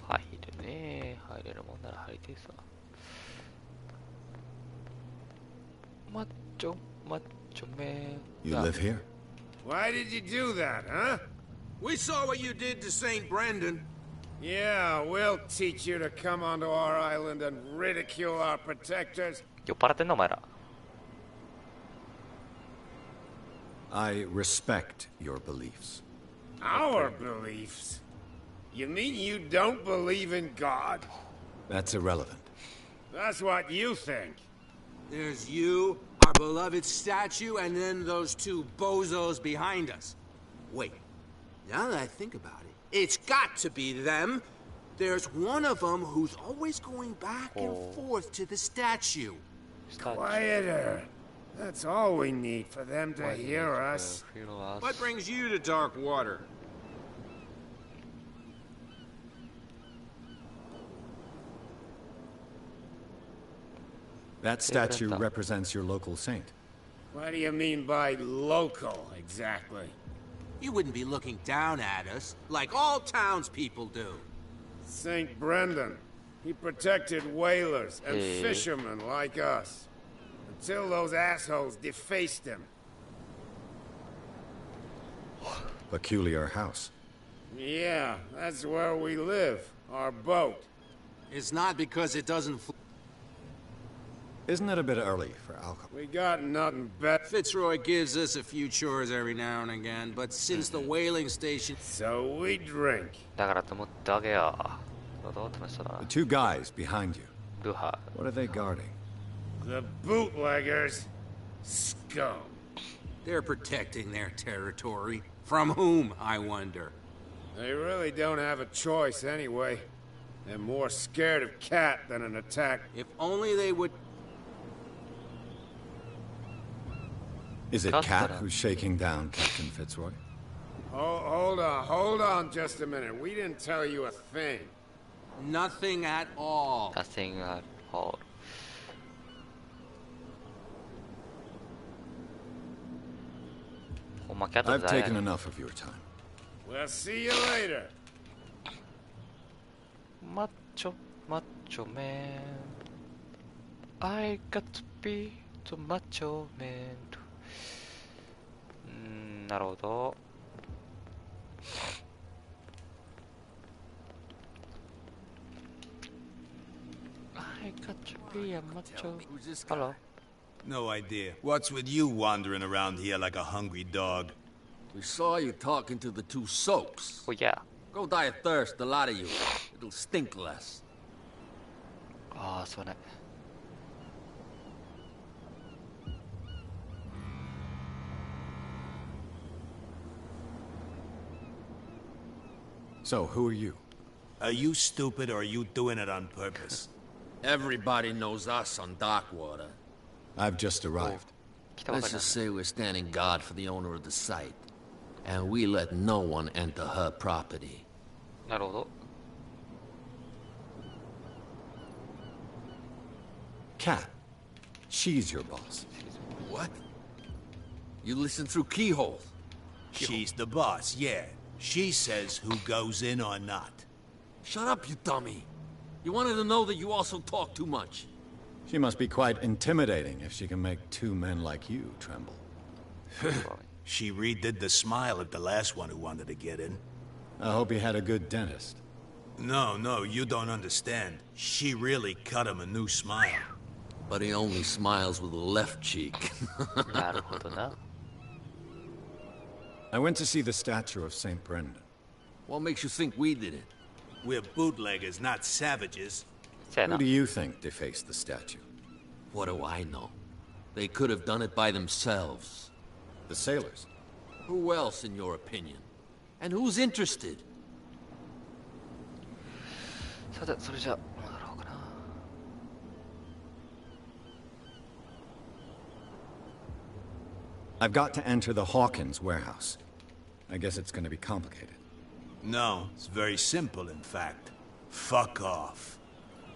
入るね。入れるもんなら入りてえさ。マッチョマッチョメン。 You live here? Why did you do that, huh? We saw what you did to St. Brendan. Yeah, we'll teach you to come onto our island and ridicule our protectors. 酔っ払ってんのお前ら。I respect your beliefs. Our beliefs? You mean you don't believe in God? That's irrelevant. That's what you think. There's you, our beloved statue, and then those two bozos behind us. Wait, now that I think about it, it's got to be them. There's one of them who's always going back and forth to the statue. Quieter. That's all we need for them to hear us. What brings you to dark water? That statue represents your local saint. What do you mean by local, exactly? You wouldn't be looking down at us, like all townspeople do. St. Brendan. He protected whalers and fishermen like us. Until those assholes defaced him. Peculiar house. Yeah, that's where we live. Our boat. It's not because it doesn't... Isn't it a bit early for alcohol? We got nothing better. Fitzroy gives us a few chores every now and again, but since the whaling station... So we drink. The two guys behind you. What are they guarding? The bootleggers. Scum. They're protecting their territory. From whom, I wonder? They really don't have a choice anyway. They're more scared of Cat than an attack. If only they would... Is it Cat who's shaking down Captain Fitzroy? Hold on just a minute. We didn't tell you a thing. Nothing at all. Nothing at all. I've taken enough of your time. We'll see you later. Macho man. I got to be the macho man. なるほど。I got to be a macho. Hello. No idea. What's with you wandering around here like a hungry dog? We saw you talking to the two soaks. Oh yeah. Go die of thirst, the lot of you. It'll stink less. Ah, so that. So, who are you? Are you stupid or are you doing it on purpose? Everybody knows us on Darkwater. I've just arrived. Let's just say we're standing guard for the owner of the site. And we let no one enter her property. なるほど。Cat. She's your boss. What? You listen through keyholes. She's the boss, yeah. She says who goes in or not. Shut up, you dummy. You wanted to know that you also talk too much. She must be quite intimidating if she can make two men like you tremble. She redid the smile at the last one who wanted to get in. I hope he had a good dentist. No, you don't understand. She really cut him a new smile. But he only smiles with the left cheek. I went to see the statue of St. Brendan. What makes you think we did it? We're bootleggers, not savages. Who do you think defaced the statue? What do I know? They could have done it by themselves. The sailors? Who else, in your opinion? And who's interested? さて、それじゃあ、どうだろうかな。I've got to enter the Hawkins warehouse. I guess it's going to be complicated. No, it's very simple, in fact. Fuck off.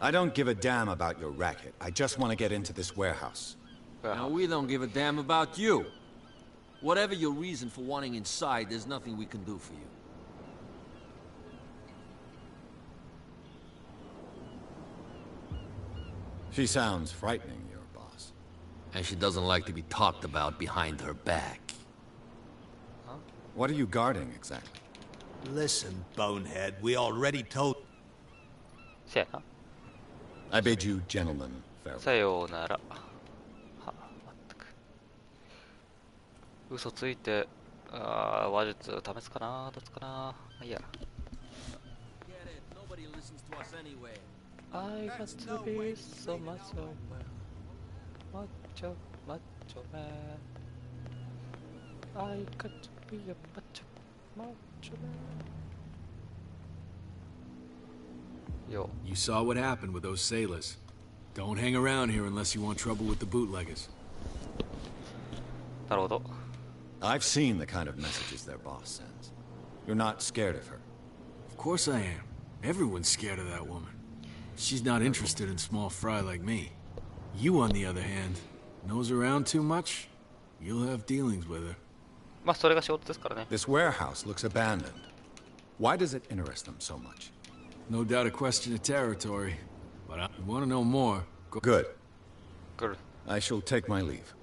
I don't give a damn about your racket. I just want to get into this warehouse. Now, we don't give a damn about you. Whatever your reason for wanting inside, there's nothing we can do for you. She sounds frightening, your boss. And she doesn't like to be talked about behind her back. Huh? What are you guarding, exactly? Listen, bonehead, we already told... I bid you, gentlemen, farewell. さようなら。嘘ついて、話術試すかな、どっちかな。まあいいや。I got to be so much so macho, macho man. I got to be a macho, macho man. Yo. You saw what happened with those sailors. Don't hang around here unless you want trouble with the bootleggers. なるほど。I've seen the kind of messages their boss sends. You're not scared of her. Of course I am. Everyone's scared of that woman. She's not interested in small fry like me. You, on the other hand, nose around too much, you'll have dealings with her. まあそれが仕事ですからね。This warehouse looks abandoned. Why does it interest them so much? No doubt a question of territory, but I want to know more. Good. Good. I shall take my leave.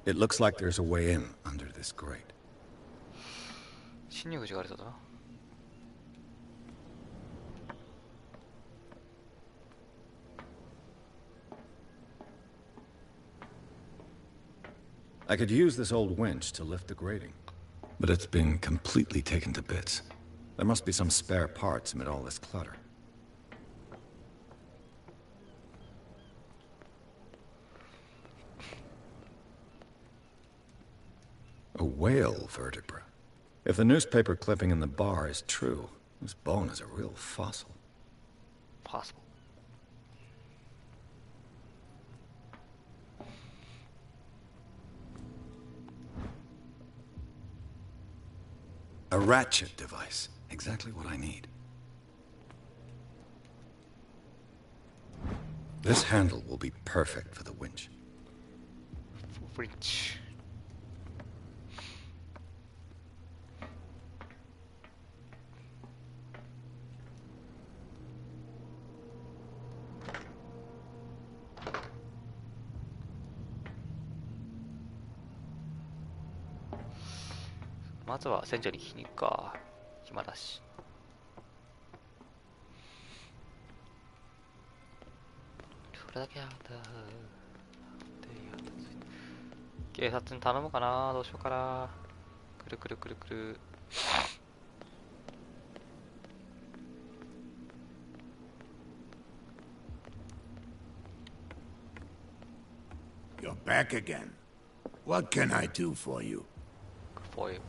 It looks like there's a way in under this grate. 侵入口がありそうだな。I could use this old winch to lift the grating, but it's been completely taken to bits. There must be some spare parts amid all this clutter. A whale vertebra. If the newspaper clipping in the bar is true, this bone is a real fossil. Possible. A ratchet device. Exactly what I need. This handle will be perfect for the winch. Winch.「まずは船長に聞きに行くか。暇だし。それだけやだ。警察に頼むかな。どうしようかな。くるくるくるくる。You're back again. What can I do for you? For you.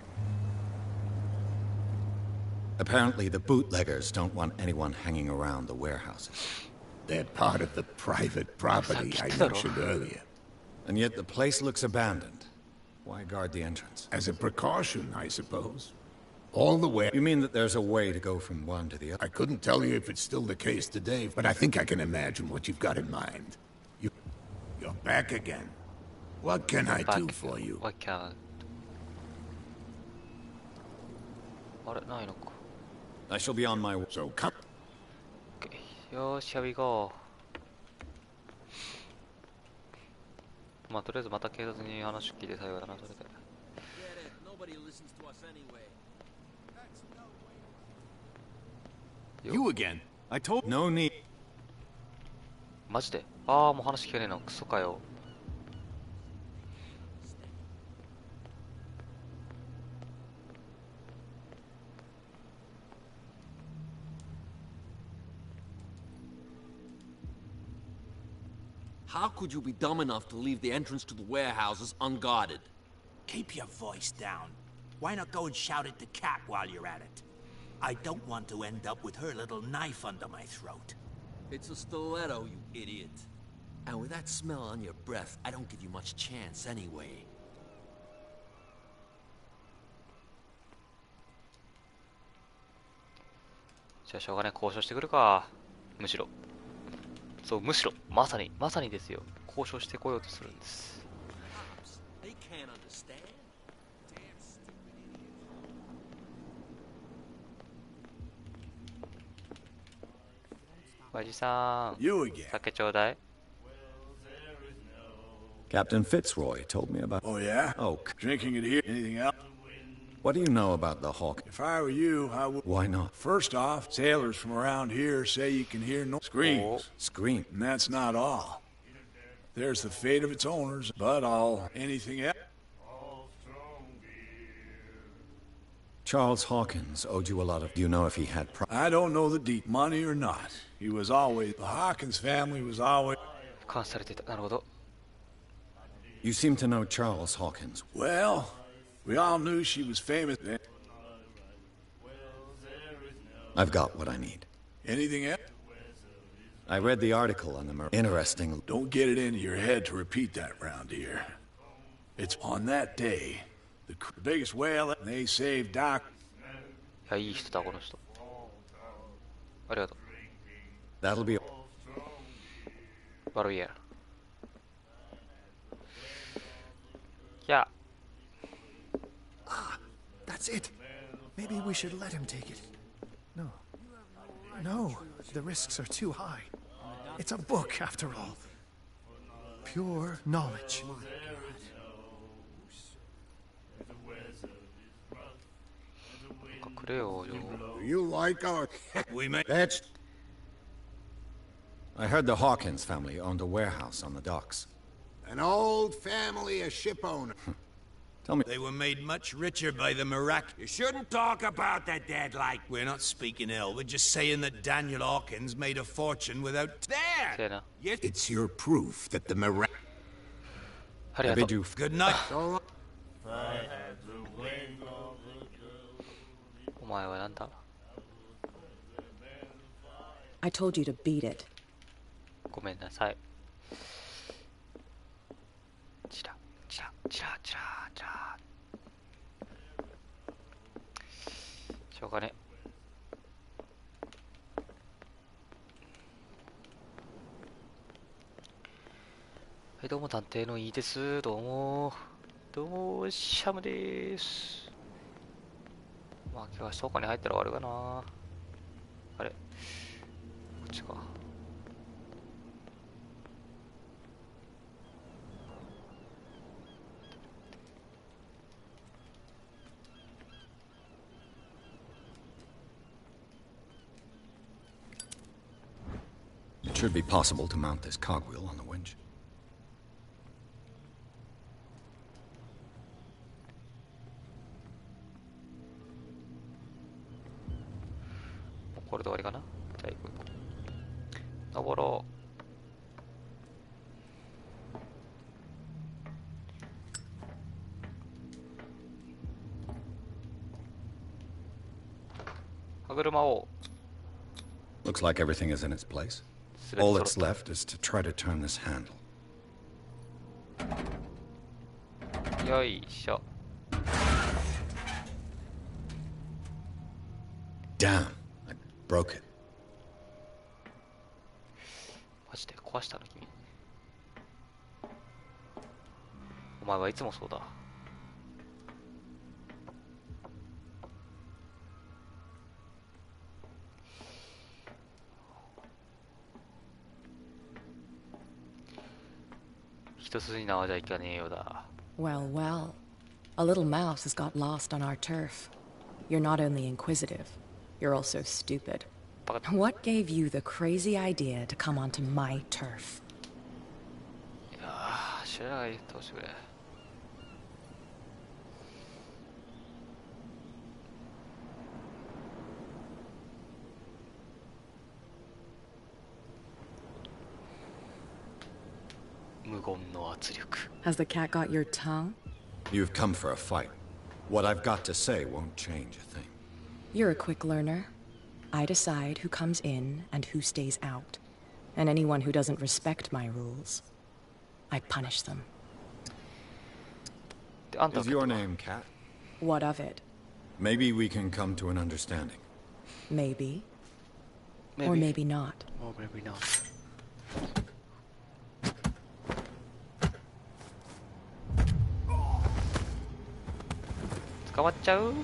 Apparently, the bootleggers don't want anyone hanging around the warehouses. They're part of the private property I mentioned earlier. And yet the place looks abandoned. Why guard the entrance? As a precaution, I suppose. All the way... You mean that there's a way to go from one to the other? I couldn't tell you if it's still the case today, but I think I can imagine what you've got in mind. You're back again. What can I do for you? What can I do? あれ、ないのか。I shall be on my way. So come. Okay. よーし、here we go. まあ、とりあえずまた警察に話聞いてさようだな、それで。You again? I told no need. マジで？ああ、もう話聞けねえの。クソかよ。How could you be dumb enough to leave the entrance to the warehouses unguarded? Keep your voice down. Why not go and shout at the cat while you're at it? I don't want to end up with her little knife under my throat. It's a stiletto, you idiot. And with that smell on your breath, I don't give you much chance anyway. じゃあしょうがねえ、交渉してくるか。むしろ。そう、むしろ、まさにですよ。交渉してこようとするんです。おじさん、酒ちょうだい。Captain Fitzroy told me about... Oh, yeah? Oh, Drinking it here? Anything else? what do you know about the Hawk? If I were you, I would... Why not? First off, sailors from around here say you can hear no screams. Scream. And that's not all. There's the fate of its owners, but anything else... Charles Hawkins owed you a lot of... Do you know if he had... I don't know the deep money or not. He was always... The Hawkins family was always... 監視されていた。なるほど。You seem to know Charles Hawkins. Well, we all knew she was famous then. I've got what I need. Anything else? I read the article on the... Interesting. Don't get it into your head to repeat that round here. It's on that day. The biggest whale, and they saved Doc. いや、いい人だ、この人。ありがとう。That'll be... Barrier. Yeah. Ah, that's it. Maybe we should let him take it. No. No, the risks are too high. It's a book, after all. Pure knowledge. You like our... We may... That's... I heard the Hawkins family owned a warehouse on the docks. An old family of ship owners. Tell me... They were made much richer by the miraculous... You shouldn't talk about the dead like... We're not speaking ill. We're just saying that Daniel Hawkins made a fortune without... There! Yes. It's your proof that the miraculous... I bid you... Good night. お前はなんだ? I told you to beat it. ごめんなさい。チラチラチラチラチラ。しょうがね。はい、どうも探偵のいいです。どうも。どうも、シャムです。まあ今日は倉庫に入ったら終わるかな。あれ、こっちか。It should be possible to mount this cogwheel on the winch. これで終わりかな。じゃあ行こう。登ろう。歯車を。Looks like everything is in its place. All that's left is to try to turn this handle. よいしょ。Damn, I broke it. マジで壊したの君。お前はいつもそうだ。一筋縄じゃいかねえようだ。Well, well. A little mouse has got lost on our turf. You're not only inquisitive, you're also stupid. What gave you the crazy idea to come onto my turf? いやー、知らないどうしてくれ。無言の圧力。Has the cat got your tongue? You've come for a fight. What I've got to say won't change a thing. You're a quick learner. I decide who comes in and who stays out. And anyone who doesn't respect my rules, I punish them. Is your name Cat? What of it? Maybe we can come to an understanding. Maybe. Or maybe not. Or maybe not. 捕まっちゃう?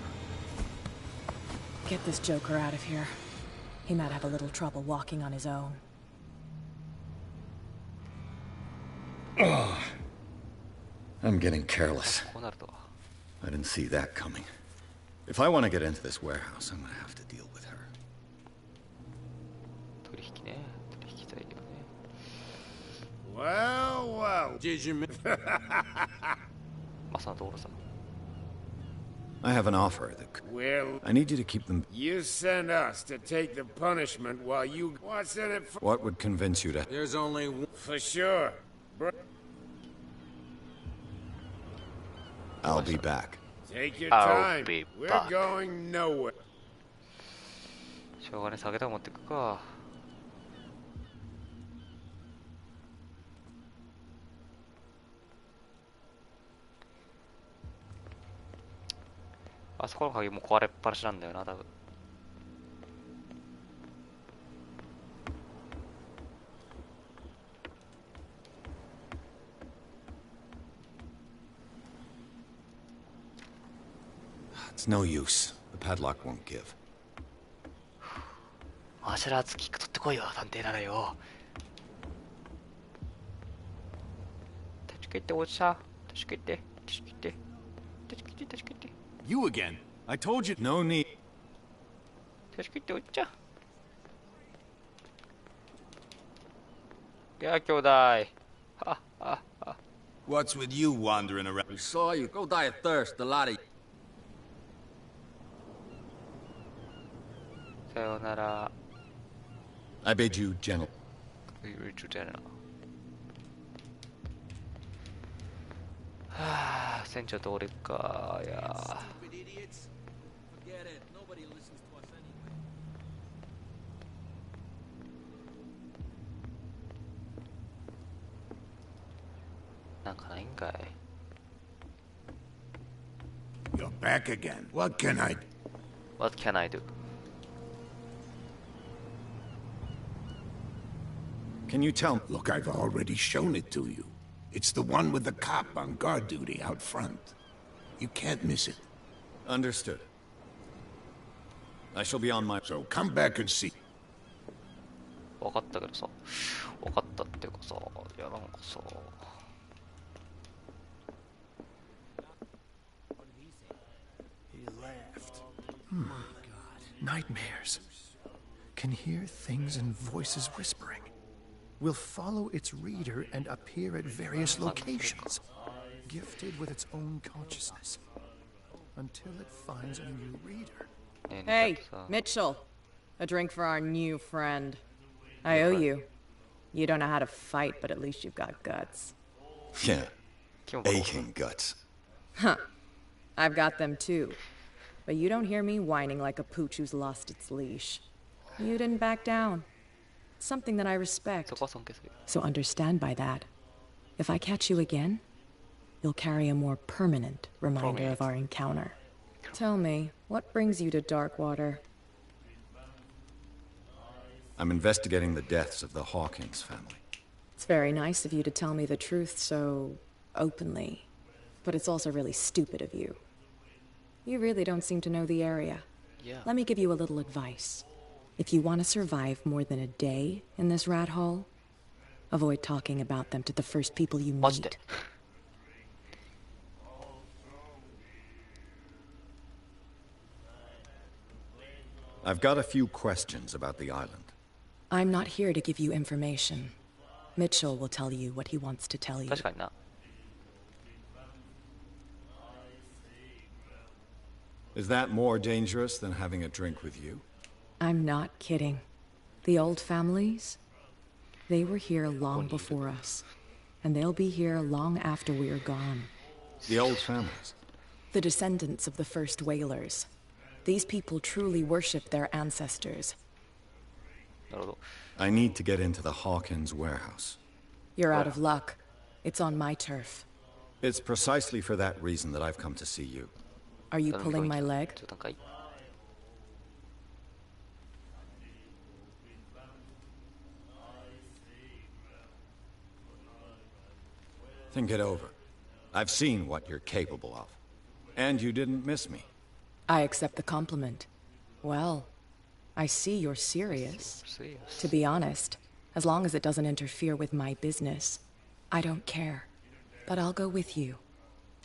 Get this joker out of here. He might have a little trouble walking on his own. I'm getting careless. I didn't see that coming. If I want to get into this warehouse, I'm going to have to deal with her. Well, well. Did you... I have an offer. Well, I need you to keep them... You send us to take the punishment while you... What's in it for... What would convince you to... There's only one... For sure. I'll be back. Take your time. We're going nowhere. しょうがね、下げたら持ってくか。あそこの鍵もう壊れっぱなしなんだよな、多分。It's no use. The padlock won't give. マーシャルアーツキック取ってこいよ、探偵ならよ。助けておっしゃ。助けて。助けて。助けて、助けて。You again? I told you no need. 助けておっちゃ。いや、兄弟。ははは。 What's with you wandering around? We saw you. Go die of thirst, the lot of you. さよなら。I bid you gentle. gentle. はあ、船長と俺か。いや。なんかないんかい。You're back again. What can I do? What can I do? Can you tell me? Look, I've already shown it to you. It's the one with the cop on guard duty out front. You can't miss it. Understood. I shall be on my... So come back and see. 分かったけどさ。分かったっていうかさ。いや、なんかさ。He laughed. Nightmares. Can hear things and voices whispering. Will follow its reader and appear at various locations, gifted with its own consciousness, until it finds a new reader. Hey, Mitchell. A drink for our new friend. I owe you. You don't know how to fight, but at least you've got guts. Yeah. Aching guts. Huh. I've got them too. But you don't hear me whining like a pooch who's lost its leash. You didn't back down. Something that I respect. So understand by that, if I catch you again, you'll carry a more permanent reminder of our encounter. Tell me, what brings you to Darkwater? I'm investigating the deaths of the Hawkins family. It's very nice of you to tell me the truth so openly, but it's also really stupid of you. You really don't seem to know the area. Yeah. Let me give you a little advice. If you want to survive more than a day in this rat hole, avoid talking about them to the first people you meet. I've got a few questions about the island. I'm not here to give you information. Mitchell will tell you what he wants to tell you. Is that more dangerous than having a drink with you? I'm not kidding. The old families, they were here long before us, and they'll be here long after we're gone. The old families? The descendants of the first whalers. These people truly worship their ancestors. I need to get into the Hawkins warehouse. You're out of luck. It's on my turf. It's precisely for that reason that I've come to see you. Are you pulling my leg? Think it over. I've seen what you're capable of. And you didn't miss me. I accept the compliment. Well, I see you're serious. To be honest, as long as it doesn't interfere with my business, I don't care. But I'll go with you,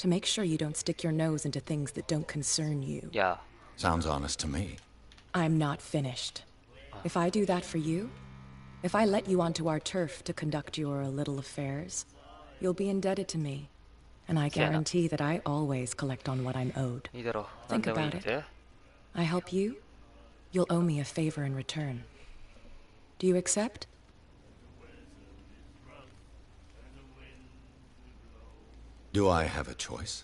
To make sure you don't stick your nose into things that don't concern you. Yeah. Sounds honest to me. I'm not finished. If I do that for you, if I let you onto our turf to conduct your little affairs, you'll be indebted to me. And I guarantee that I always collect on what I'm owed. Think about it. I help you, you'll owe me a favor in return. Do you accept? Do I have a choice?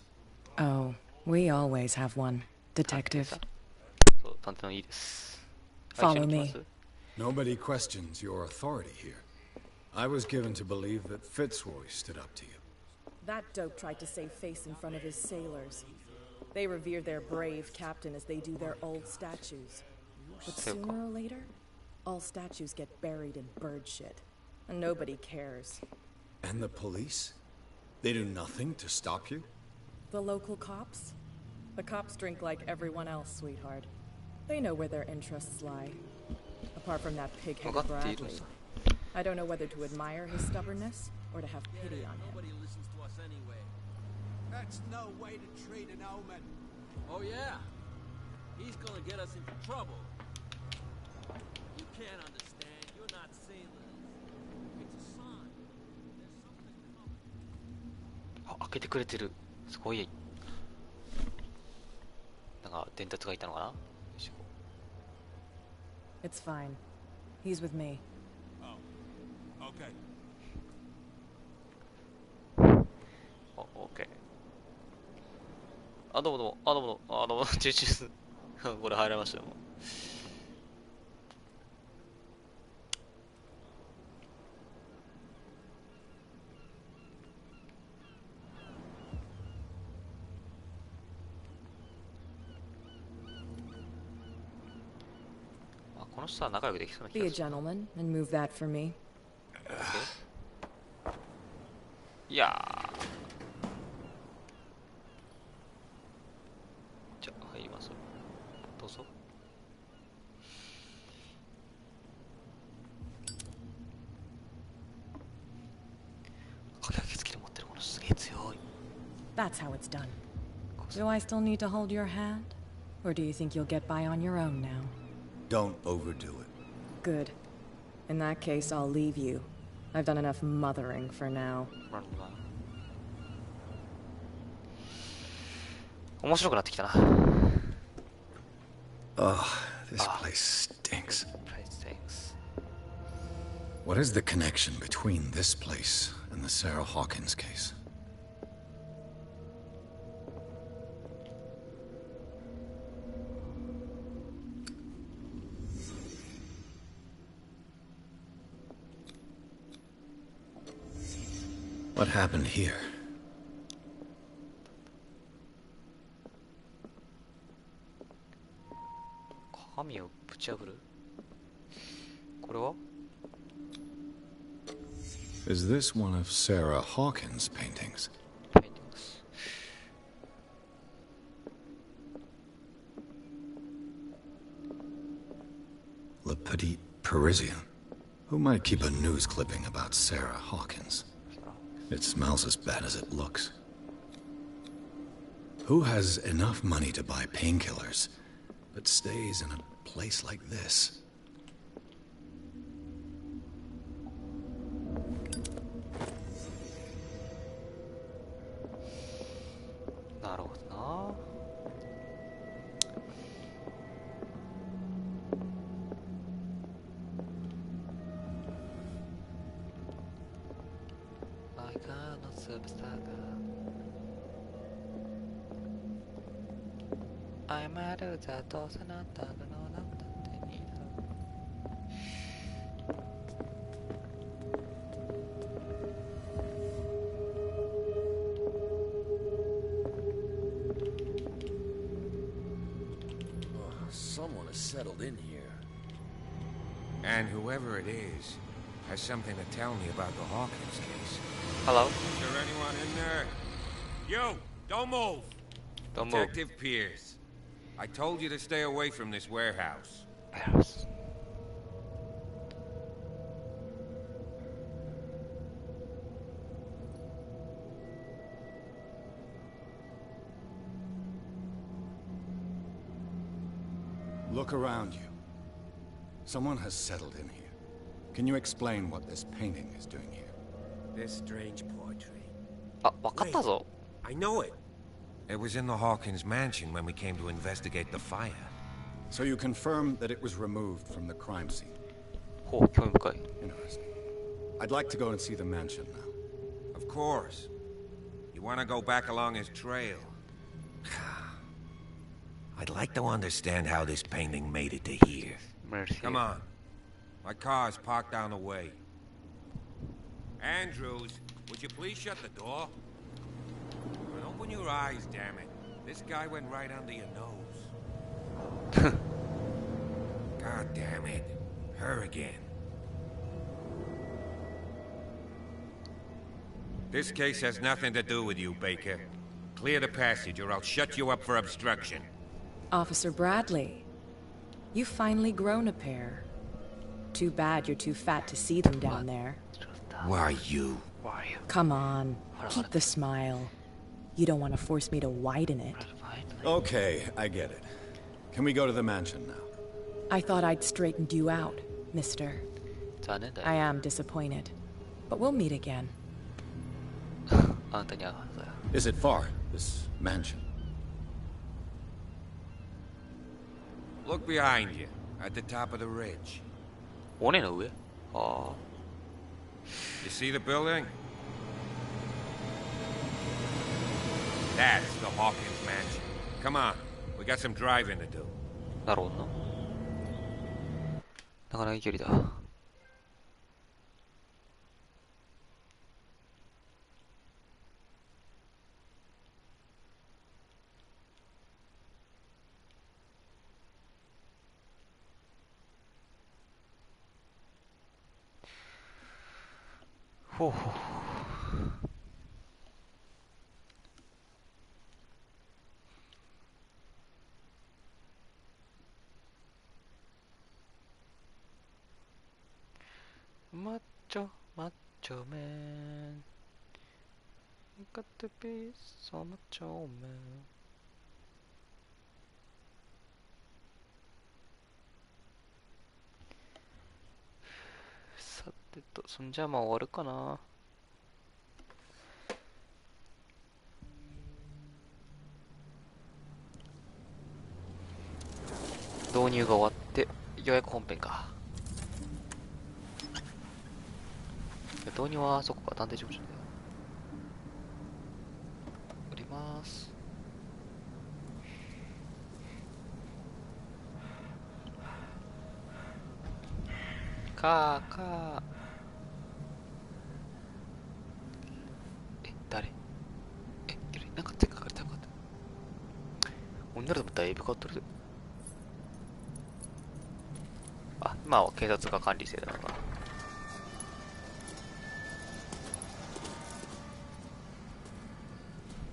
Oh, we always have one, Detective. Follow me. Nobody questions your authority here. I was given to believe that Fitzroy stood up to you. That dope tried to save face in front of his sailors. They revere their brave captain as they do their old statues. But sooner or later, all statues get buried in bird shit. And nobody cares. And the police? They do nothing to stop you? The local cops? The cops drink like everyone else, sweetheart. They know where their interests lie. Apart from that pig-headed Bradley. I don't know whether to admire his stubbornness or to have pity on him. Nobody listens to us anyway. That's no way to treat an omen. Oh yeah? He's gonna get us into trouble. You can't understand. You're not sailors. It's a sign. There's something coming. あ、開けてくれてる。すごい。なんか伝達がいたのかな。 It's fine. He's with me. Oh, okay. OK。あ、どうもどうも。あ、どうもどうも。あ、どうも。チューチュー。これ入られましたよ。もう。この人は仲良くできそうな気 Be が a する。 gentleman and move that for me. いやー。じゃあ入ります。どうぞ。鍵開け付きで持ってるものすげえ強い。That's how it's done. Do I still need to hold your hand? Or do you think you'll get by on your own now? Don't overdo it. Good. In that case, I'll leave you. I've done enough mothering for now. 面白くなってきたな。Oh, this place stinks. What is the connection between this place and the Sarah Hawkins case? What happened here? 鏡をぶち破る。これは Is this one of Sarah Hawkins' paintings? Le Petit Parisien. Who might keep a news clipping about Sarah Hawkins? It smells as bad as it looks. Who has enough money to buy painkillers, but stays in a place like this? Someone has settled in here. And whoever it is has something to tell me about the Hawkins case. Hello? Is there anyone in there? You! Don't move! Don't Detective Pierce. I told you to stay away from this warehouse. Warehouse. Look around you. Someone has settled in here. Can you explain what this painting is doing here? This strange portrait. あ、わかったぞ。 I know it. It was in the Hawkins mansion when we came to investigate the fire. So you confirm that it was removed from the crime scene? ほう、興味深い。 Interesting. I'd like to go and see the mansion now. Of course. You want to go back along his trail? I'd like to understand how this painting made it to here. Mercy. Come on. My car's parked down the way. Andrews, would you please shut the door? And open your eyes, damn it. This guy went right under your nose. God damn it. Her again. This case has nothing to do with you, Baker. Clear the passage or I'll shut you up for obstruction. Officer Bradley, you've finally grown a pair. Too bad you're too fat to see them down there. Why you? Come on, keep the smile. You don't want to force me to widen it. Okay, I get it. Can we go to the mansion now? I thought I'd straightened you out, mister. I am disappointed, but we'll meet again. Is it far, this mansion? Look behind you, at the top of the ridge. You see the building? That's the Hawkins mansion. Come on, we got some driving to do. なるほどな。なかなかいい距離だ。ほうほう。マッチョメン You got to be so macho man さてと、そんじゃまあ終わるかな。導入が終わってようやく本編か。導入はそこか、探偵事務所で降ります。誰？なんか手かかれたかった。女でもだいぶ変わってる。あ、今は警察が管理してたのか。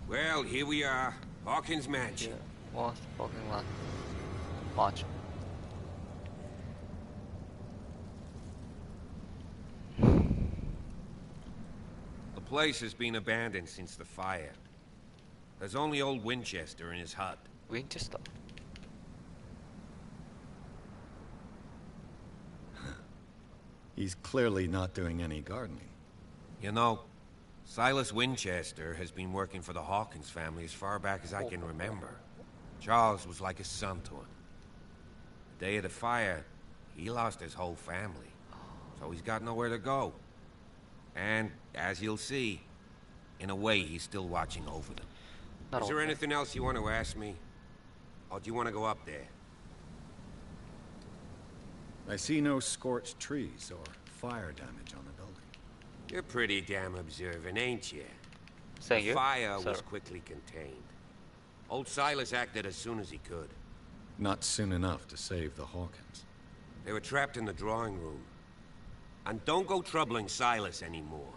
Well, here we are. Hawkins Mansion. Watch. The place has been abandoned since the fire. There's only old Winchester in his hut. Winchester? He's clearly not doing any gardening. You know, Silas Winchester has been working for the Hawkins family as far back as I can remember. Charles was like a son to him. The day of the fire, he lost his whole family. So he's got nowhere to go. And, as you'll see, in a way, he's still watching over them. Is there anything else you want to ask me? Or do you want to go up there? I see no scorched trees or fire damage on the building. You're pretty damn observant, ain't you? Thank you, the fire sir. was quickly contained. Old Silas acted as soon as he could. Not soon enough to save the Hawkins. They were trapped in the drawing room. And don't go troubling Silas anymore.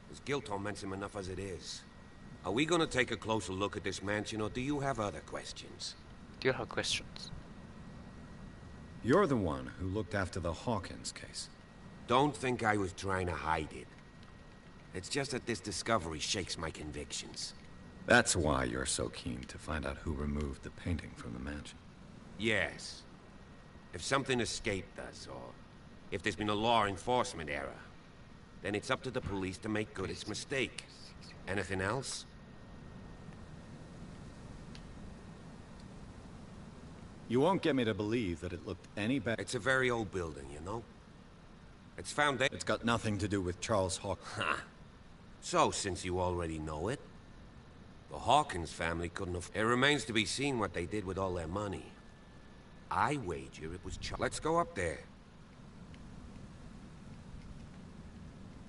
His guilt torments him enough as it is. Are we gonna take a closer look at this mansion, or do you have other questions? Do you have questions? You're the one who looked after the Hawkins case. Don't think I was trying to hide it. It's just that this discovery shakes my convictions. That's why you're so keen to find out who removed the painting from the mansion. Yes. If something escaped us, or if there's been a law enforcement error, then it's up to the police to make good its mistake. Anything else? You won't get me to believe that it looked any better. It's a very old building, you know? It's foundation. It's got nothing to do with Charles Hawkins. Ha! So, since you already know it, the Hawkins family couldn't have... It remains to be seen what they did with all their money. I wager it was Let's go up there.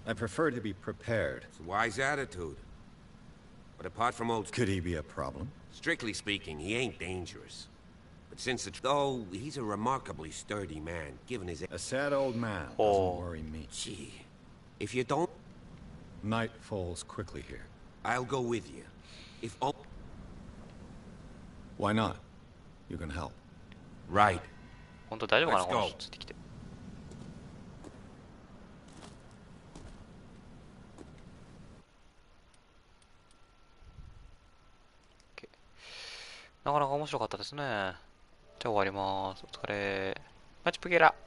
I prefer to be prepared. It's a wise attitude. But apart from old... Could he be a problem? Strictly speaking, he ain't dangerous. But since it's... Though, he's a remarkably sturdy man, given his... A sad old man doesn't worry me. Gee, if you don't... Night falls quickly here. I'll go with you. If... Why not? You can help. Right. 本当大丈夫かな Let's この go. 人ついてきて。OK なかなか面白かったですね。じゃあ終わります。お疲れ。マチプゲラ。